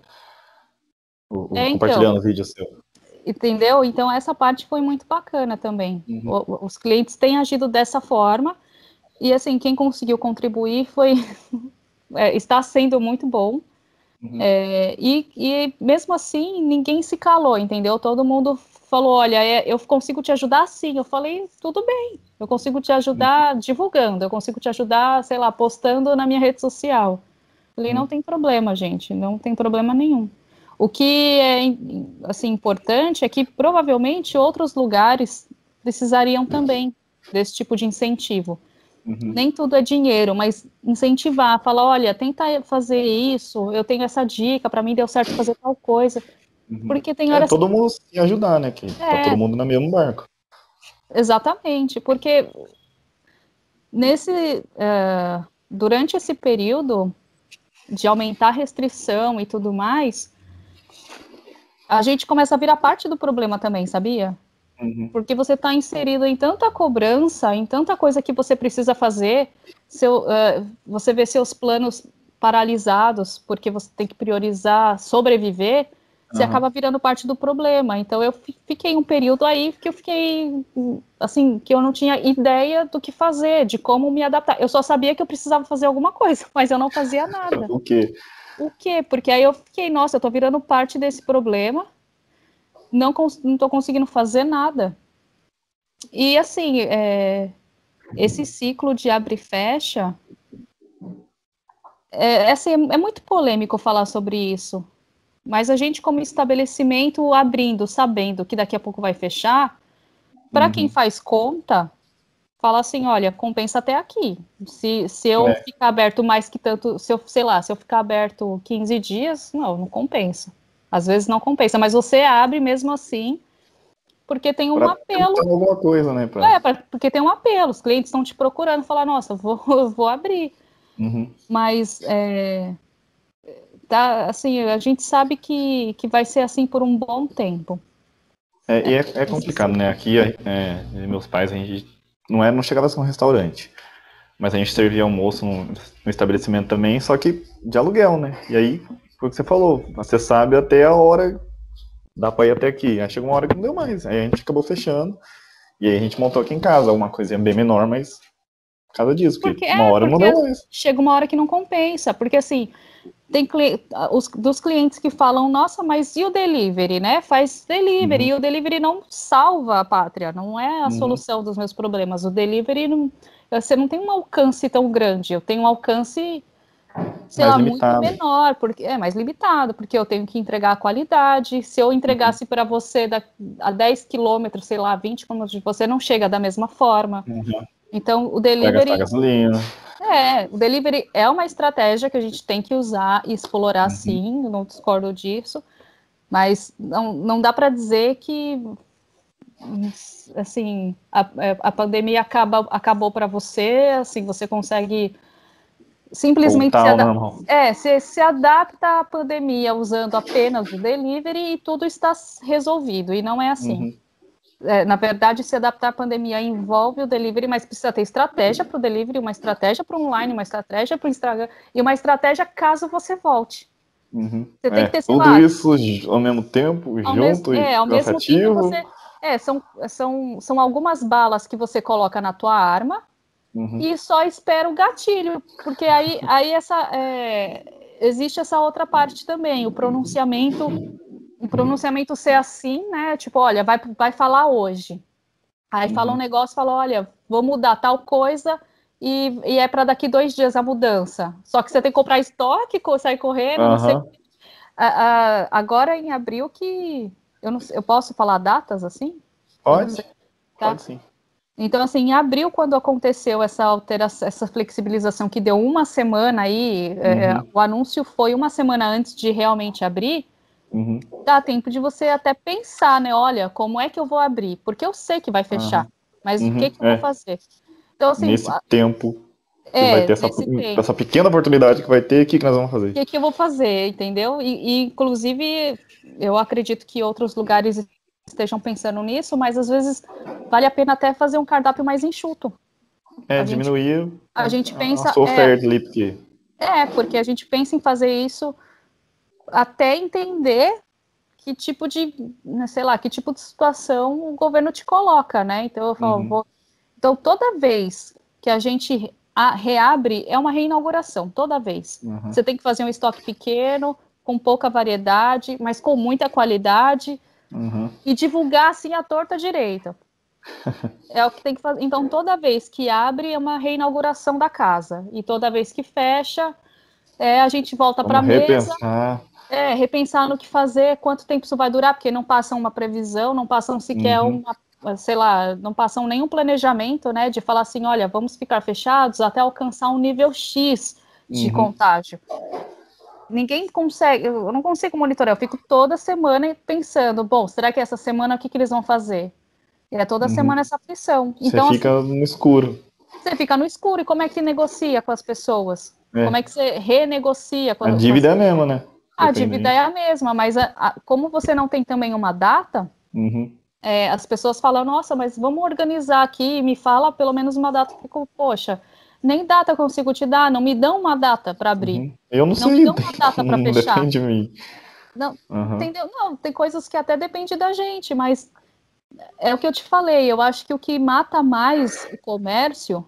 compartilhando o vídeo seu. Entendeu? Então, essa parte foi muito bacana também. Os clientes têm agido dessa forma, e, assim, quem conseguiu contribuir está sendo muito bom. E mesmo assim, ninguém se calou, entendeu? Todo mundo falou, olha, eu consigo te ajudar sim. Eu falei, tudo bem, eu consigo te ajudar divulgando, eu consigo te ajudar, sei lá, postando na minha rede social. Falei, não tem problema, gente, não tem problema nenhum. O que é, assim, importante é que provavelmente outros lugares precisariam também desse tipo de incentivo. Nem tudo é dinheiro, mas incentivar, falar, olha, tenta fazer isso, eu tenho essa dica, para mim deu certo fazer tal coisa. Porque tem horas todo mundo se ajudar, né? Que tá todo mundo no mesmo barco. Exatamente, porque durante esse período de aumentar a restrição e tudo mais, a gente começa a virar parte do problema também, sabia? Porque você está inserido em tanta cobrança, em tanta coisa que você precisa fazer, você vê seus planos paralisados, porque você tem que priorizar sobreviver, você acaba virando parte do problema. Então, eu fiquei um período aí que eu fiquei, assim, que eu não tinha ideia do que fazer, de como me adaptar. Eu só sabia que eu precisava fazer alguma coisa, mas eu não fazia nada. O quê? Porque aí eu fiquei, nossa, eu tô virando parte desse problema, não tô conseguindo fazer nada. E, assim, esse ciclo de abre e fecha, assim, é muito polêmico falar sobre isso. Mas a gente, como estabelecimento, abrindo, sabendo que daqui a pouco vai fechar, para quem faz conta, fala assim, olha, compensa até aqui. Se eu ficar aberto mais que tanto, se eu ficar aberto 15 dias, não compensa. Às vezes não compensa, mas você abre mesmo assim, porque tem um apelo. Alguma coisa, né? Porque tem um apelo, os clientes estão te procurando, falar, nossa, eu vou abrir. Mas tá, assim, a gente sabe que vai ser assim por um bom tempo. É complicado, né? Aqui, meus pais, a gente não chegava a ser um restaurante, mas a gente servia almoço no estabelecimento também, só que de aluguel, né? E aí, foi o que você falou, você sabe até a hora, dá pra ir até aqui. Aí chegou uma hora que não deu mais, aí a gente acabou fechando, e aí a gente montou aqui em casa, uma coisinha bem menor, mas por causa disso, porque uma hora não deu mais. Chega uma hora que não compensa, porque assim, tem dos clientes que falam, nossa, mas e o delivery, né? Faz delivery, e o delivery não salva a pátria, não é a solução dos meus problemas. O delivery, você não tem um alcance tão grande, eu tenho um alcance, sei Mais lá, limitado. muito menor, porque é mais limitado, porque eu tenho que entregar a qualidade. Se eu entregasse para você a 10 quilômetros, sei lá, 20 quilômetros de você, não chega da mesma forma. Então, o Vai gastar delivery... gasolina. O delivery é uma estratégia que a gente tem que usar e explorar, sim, eu não discordo disso, mas não dá para dizer que, assim, a pandemia acabou para você, assim, você consegue simplesmente Voltar ao normal. se adapta à pandemia usando apenas o delivery e tudo está resolvido, e não é assim. Na verdade, se adaptar à pandemia envolve o delivery, mas precisa ter estratégia para o delivery, uma estratégia para o online, uma estratégia para o Instagram e uma estratégia caso você volte. Você tem que ter, sei tudo lá, isso ao mesmo tempo, junto e ao mesmo tempo cansativo. você... são algumas balas que você coloca na tua arma e só espera o gatilho, porque aí existe essa outra parte também, o pronunciamento ser assim, né? Tipo, olha, vai falar hoje. Aí fala um negócio, fala, olha, vou mudar tal coisa e é para daqui 2 dias a mudança. Só que você tem que comprar estoque, sair correndo, não sei. Agora em abril que... eu posso falar datas assim? Pode? Tá? Pode sim. Então, assim, em abril, quando aconteceu essa alteração, essa flexibilização que deu uma semana aí, o anúncio foi uma semana antes de realmente abrir, dá tempo de você até pensar, né? Olha, como é que eu vou abrir? Porque eu sei que vai fechar, mas o que eu vou fazer? Então, assim, Nesse tempo, que vai ter nesse tempo, essa pequena oportunidade que vai ter, o que nós vamos fazer? o que eu vou fazer, entendeu? Inclusive, eu acredito que outros lugares estejam pensando nisso, mas às vezes vale a pena até fazer um cardápio mais enxuto. Diminuir A gente a pensa, sua oferta ali, porque... porque a gente pensa em fazer isso até entender que tipo de, né, sei lá, que tipo de situação o governo te coloca, né? Então eu falo, então toda vez que a gente reabre, é uma reinauguração, toda vez. Você tem que fazer um estoque pequeno, com pouca variedade, mas com muita qualidade, e divulgar assim a torta direita. É o que tem que fazer. Então, toda vez que abre, é uma reinauguração da casa. E toda vez que fecha, a gente volta para a mesa, repensar. Repensar no que fazer, quanto tempo isso vai durar, porque não passam uma previsão, não passam sequer sei lá, não passam nenhum planejamento, né, de falar assim, olha, vamos ficar fechados até alcançar um nível X de contágio. Ninguém consegue, eu não consigo monitorar, eu fico toda semana pensando, bom, será que essa semana o que eles vão fazer? E é toda semana essa aflição. Então, Você fica no escuro. Você fica no escuro, e como é que negocia com as pessoas? Como é que você renegocia com a dívida é a mesma, né? A dívida é a mesma, mas como você não tem também uma data, as pessoas falam, nossa, mas vamos organizar aqui, me fala pelo menos uma data. Eu fico, poxa, nem data eu consigo te dar, não me dão uma data para abrir. Eu não Não sei, me dão uma data para fechar. Depende de mim. Não, entendeu? Não, tem coisas que até depende da gente, mas é o que eu te falei, eu acho que o que mata mais o comércio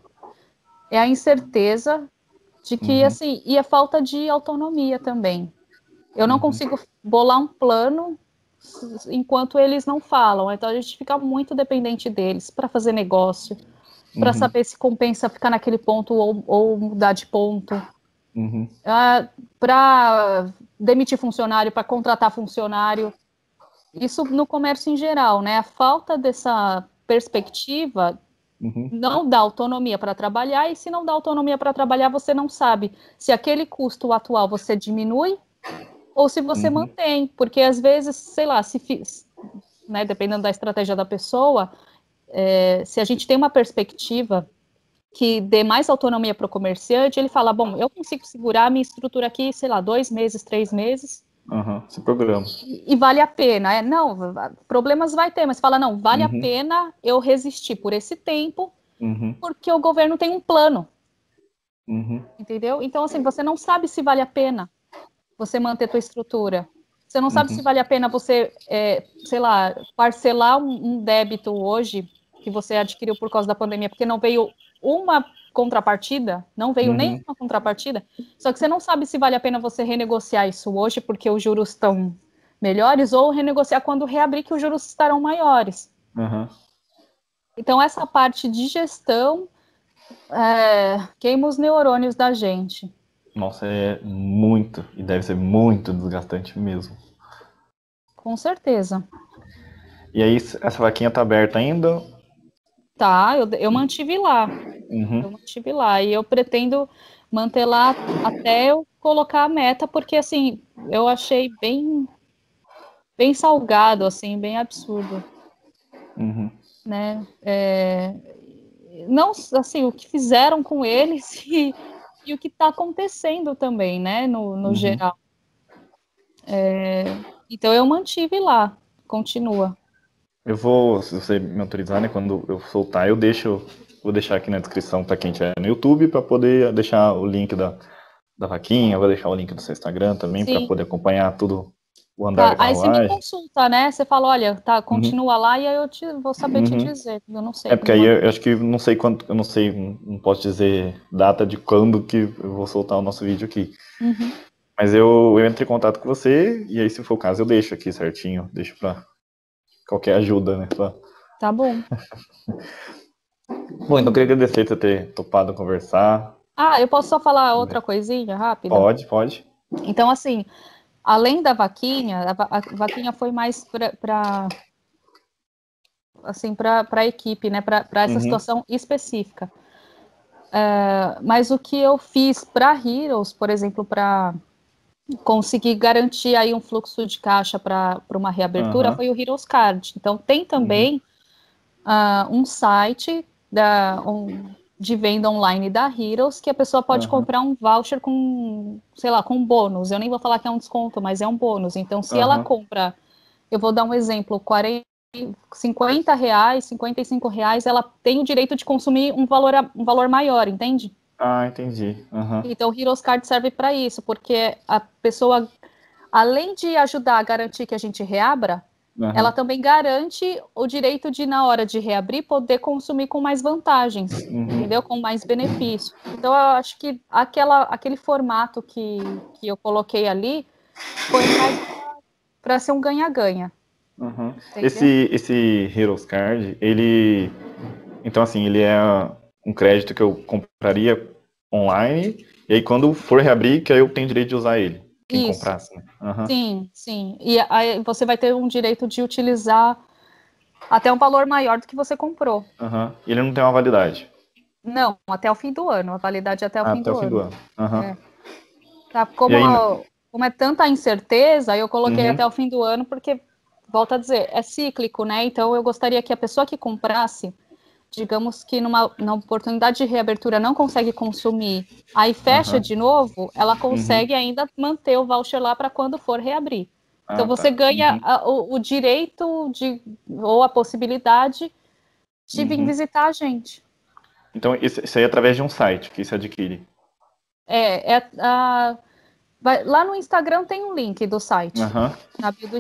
é a incerteza de que, assim, e a falta de autonomia também. Eu não consigo bolar um plano enquanto eles não falam, então a gente fica muito dependente deles para fazer negócio, para saber se compensa ficar naquele ponto ou mudar de ponto, para demitir funcionário, para contratar funcionário. Isso no comércio em geral, né? A falta dessa perspectiva não dá autonomia para trabalhar, e se não dá autonomia para trabalhar, você não sabe se aquele custo atual você diminui ou se você mantém, porque às vezes, sei lá, dependendo da estratégia da pessoa, se a gente tem uma perspectiva que dê mais autonomia para o comerciante, ele fala, bom, eu consigo segurar a minha estrutura aqui, sei lá, 2 meses, 3 meses. Esse programa. E vale a pena. Não, problemas vai ter, mas fala, não, vale a pena eu resistir por esse tempo, porque o governo tem um plano. Entendeu? Então, assim, você não sabe se vale a pena você manter tua estrutura. Você não sabe se vale a pena você, sei lá, parcelar um débito hoje que você adquiriu por causa da pandemia, porque não veio uma contrapartida, não veio nenhuma contrapartida, só que você não sabe se vale a pena você renegociar isso hoje, porque os juros estão melhores, ou renegociar quando reabrir, que os juros estarão maiores. Então, essa parte de gestão queima os neurônios da gente. Nossa, é muito, e deve ser muito desgastante mesmo. Com certeza. E aí, essa vaquinha tá aberta ainda? Tá, eu mantive lá. Eu mantive lá. E eu pretendo manter lá até eu colocar a meta, porque, assim, eu achei bem salgado, assim, bem absurdo. Né? Não, assim, o que fizeram com eles e o que está acontecendo também, né, no geral. Então eu mantive lá, continua. Eu vou, se você me autorizar, né, quando eu soltar, vou deixar aqui na descrição para quem estiver no YouTube, para poder deixar o link da vaquinha, vou deixar o link do seu Instagram também, para poder acompanhar tudo, o andar da carruagem. Aí você me consulta, né, você fala, olha, tá, continua lá, e aí eu vou saber te dizer, eu não sei. Porque aí eu acho que não sei quanto, eu não sei, não posso dizer data de quando que eu vou soltar o nosso vídeo aqui. Mas eu entro em contato com você, e aí se for o caso eu deixo aqui certinho, deixo pra qualquer ajuda, né? Tá bom. Bom, então eu queria agradecer por ter topado conversar. Eu posso só falar outra coisinha rápida? Pode. Então, assim, além da vaquinha, a vaquinha foi mais para assim, para a equipe, né, para essa situação específica. Mas o que eu fiz para Heroes, por exemplo, para conseguir garantir aí um fluxo de caixa para uma reabertura, foi o Heroes Card. Então, tem também um site de venda online da Heroes, que a pessoa pode comprar um voucher com, sei lá, com bônus. Eu nem vou falar que é um desconto, mas é um bônus. Então, se ela compra, eu vou dar um exemplo, R$50, R$55, ela tem o direito de consumir um valor maior, entende? Entendi. Então, o Heroes Card serve para isso, porque a pessoa, além de ajudar a garantir que a gente reabra, ela também garante o direito de, na hora de reabrir, poder consumir com mais vantagens, entendeu? Com mais benefício. Então, eu acho que aquele formato que eu coloquei ali foi mais para ser um ganha-ganha. Esse Heroes Card, então assim, ele é um crédito que eu compraria online, e aí quando for reabrir, que aí eu tenho direito de usar ele. Quem comprasse, né? Sim. E aí você vai ter um direito de utilizar até um valor maior do que você comprou. Ele não tem uma validade? Não, até o fim do ano. A validade é até o fim do ano. Tá, como é tanta incerteza, eu coloquei até o fim do ano, porque, volto a dizer, é cíclico, né? Então eu gostaria que a pessoa que comprasse, digamos que na oportunidade de reabertura não consegue consumir, aí fecha de novo, ela consegue ainda manter o voucher lá para quando for reabrir. Então você ganha o direito ou a possibilidade de vir visitar a gente. Então isso aí é através de um site que se adquire? Lá no Instagram tem um link do site. Na bio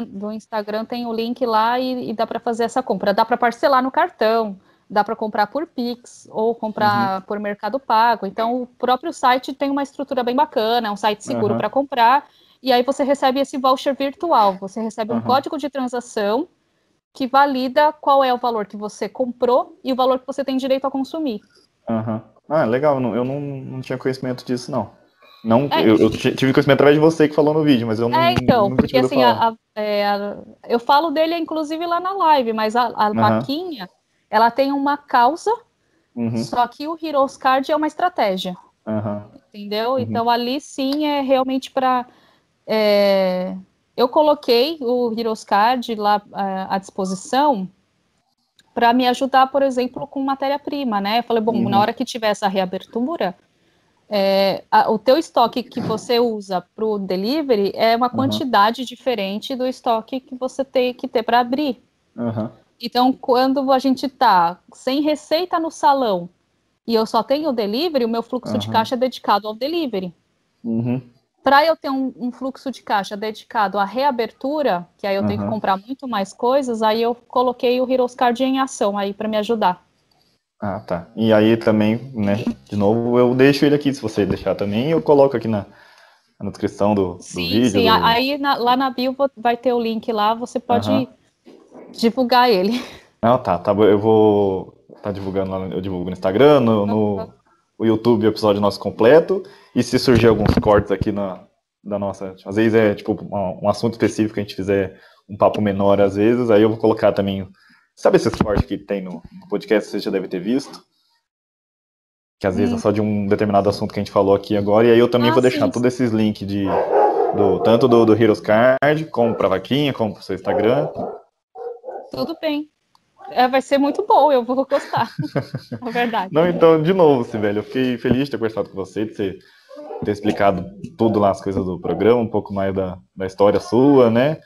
do Instagram tem o link lá e dá para fazer essa compra. Dá para parcelar no cartão, dá para comprar por Pix ou comprar por Mercado Pago. Então, o próprio site tem uma estrutura bem bacana, é um site seguro para comprar. E aí você recebe esse voucher virtual. Você recebe um código de transação que valida qual é o valor que você comprou e o valor que você tem direito a consumir. Legal. Eu não tinha conhecimento disso, não. Eu tive conhecimento através de você que falou no vídeo, mas eu nunca porque tive assim, eu falo dele inclusive lá na live, mas a vaquinha, ela tem uma causa, só que o Heroes Card é uma estratégia, entendeu? Então ali sim é realmente para... eu coloquei o Heroes Card lá à disposição para me ajudar, por exemplo, com matéria-prima, né? Eu falei, bom, na hora que tiver essa reabertura, o teu estoque que você usa para o delivery é uma quantidade diferente do estoque que você tem que ter para abrir. Então, quando a gente está sem receita no salão e eu só tenho o delivery, o meu fluxo de caixa é dedicado ao delivery. Para eu ter um fluxo de caixa dedicado à reabertura, que aí eu tenho que comprar muito mais coisas, aí eu coloquei o Heroes Card em ação aí para me ajudar. Ah, tá. E aí também, né, de novo, eu deixo ele aqui, se você deixar também, eu coloco aqui na descrição do vídeo. Sim, aí lá na bio vai ter o link lá, você pode divulgar ele. Não, tá, eu vou estar divulgando lá, eu divulgo no Instagram, no YouTube, o episódio nosso completo, e se surgir alguns cortes aqui da nossa, às vezes é tipo um assunto específico que a gente fizer um papo menor às vezes, aí eu vou colocar também, sabe esses cortes que tem no podcast, você já deve ter visto? Que às vezes é só de um determinado assunto que a gente falou aqui agora, e aí eu também vou deixar todos esses links tanto do Heroes Card, como pra vaquinha, como pro seu Instagram. Tudo bem. Vai ser muito bom, eu vou gostar. É verdade. Não, então, de novo, Sibeli, eu fiquei feliz de ter conversado com você, de você ter explicado tudo lá, as coisas do programa, um pouco mais da história sua, né?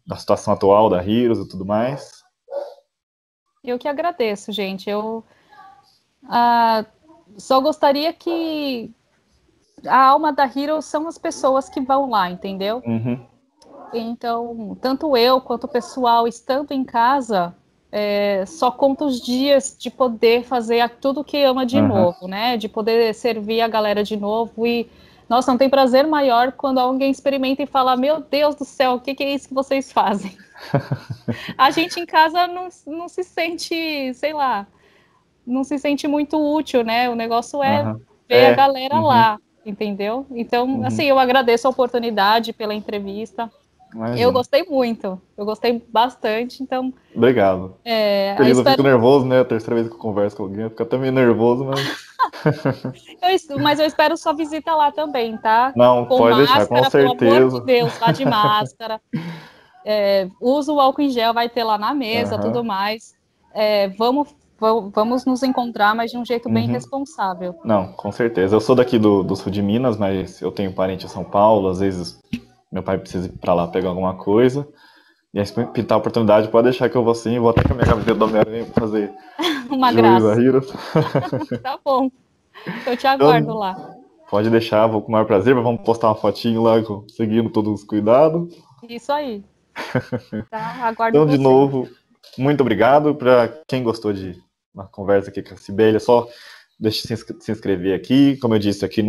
Da situação atual da Heroes e tudo mais. Eu que agradeço, gente. Eu só gostaria que a alma da Heroes são as pessoas que vão lá, entendeu? Então, tanto eu quanto o pessoal estando em casa, só conta os dias de poder fazer tudo que ama de novo, né? De poder servir a galera de novo e, nossa, não tem prazer maior quando alguém experimenta e fala, meu Deus do céu, o que é isso que vocês fazem? A gente em casa não se sente, sei lá, não se sente muito útil, né? O negócio é ver a galera lá, entendeu? Então, assim, eu agradeço a oportunidade pela entrevista. Imagina. Eu gostei muito, eu gostei bastante, então... Obrigado. Feliz, eu fico nervoso, né? A terceira vez que eu converso com alguém, eu fico até meio nervoso, mas... mas eu espero sua visita lá também, tá? Não, com pode máscara, deixar, com certeza. Pelo amor de Deus, vá de máscara. Usa o álcool em gel, vai ter lá na mesa, tudo mais. Vamos nos encontrar, mas de um jeito bem responsável. Não, com certeza. Eu sou daqui do sul de Minas, mas eu tenho parente em São Paulo, às vezes meu pai precisa ir pra lá pegar alguma coisa. E aí, se pintar a oportunidade, pode deixar que eu vou sim, vou até com a minha camiseta do Homem-Aranha pra fazer uma graça. A Heroes. Tá bom. Eu te aguardo lá. Pode deixar, vou com o maior prazer. Vamos postar uma fotinho lá, seguindo todos os cuidados. Isso aí. Tá, aguardo então, de você. novo, muito obrigado. Para quem gostou de uma conversa aqui com a Sibeli, é só deixa se inscrever aqui. Como eu disse, aqui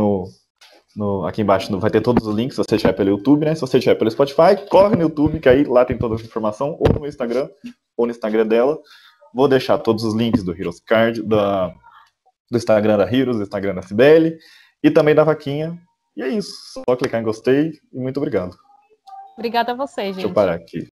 aqui embaixo vai ter todos os links, se você estiver pelo YouTube, né? Se você estiver pelo Spotify, corre no YouTube, que aí lá tem toda a informação, ou no meu Instagram, ou no Instagram dela. Vou deixar todos os links do Heroes Card, do Instagram da Heroes, do Instagram da Sibeli, e também da vaquinha. E é isso. Só clicar em gostei e muito obrigado. Obrigada a vocês, gente. Deixa eu parar aqui.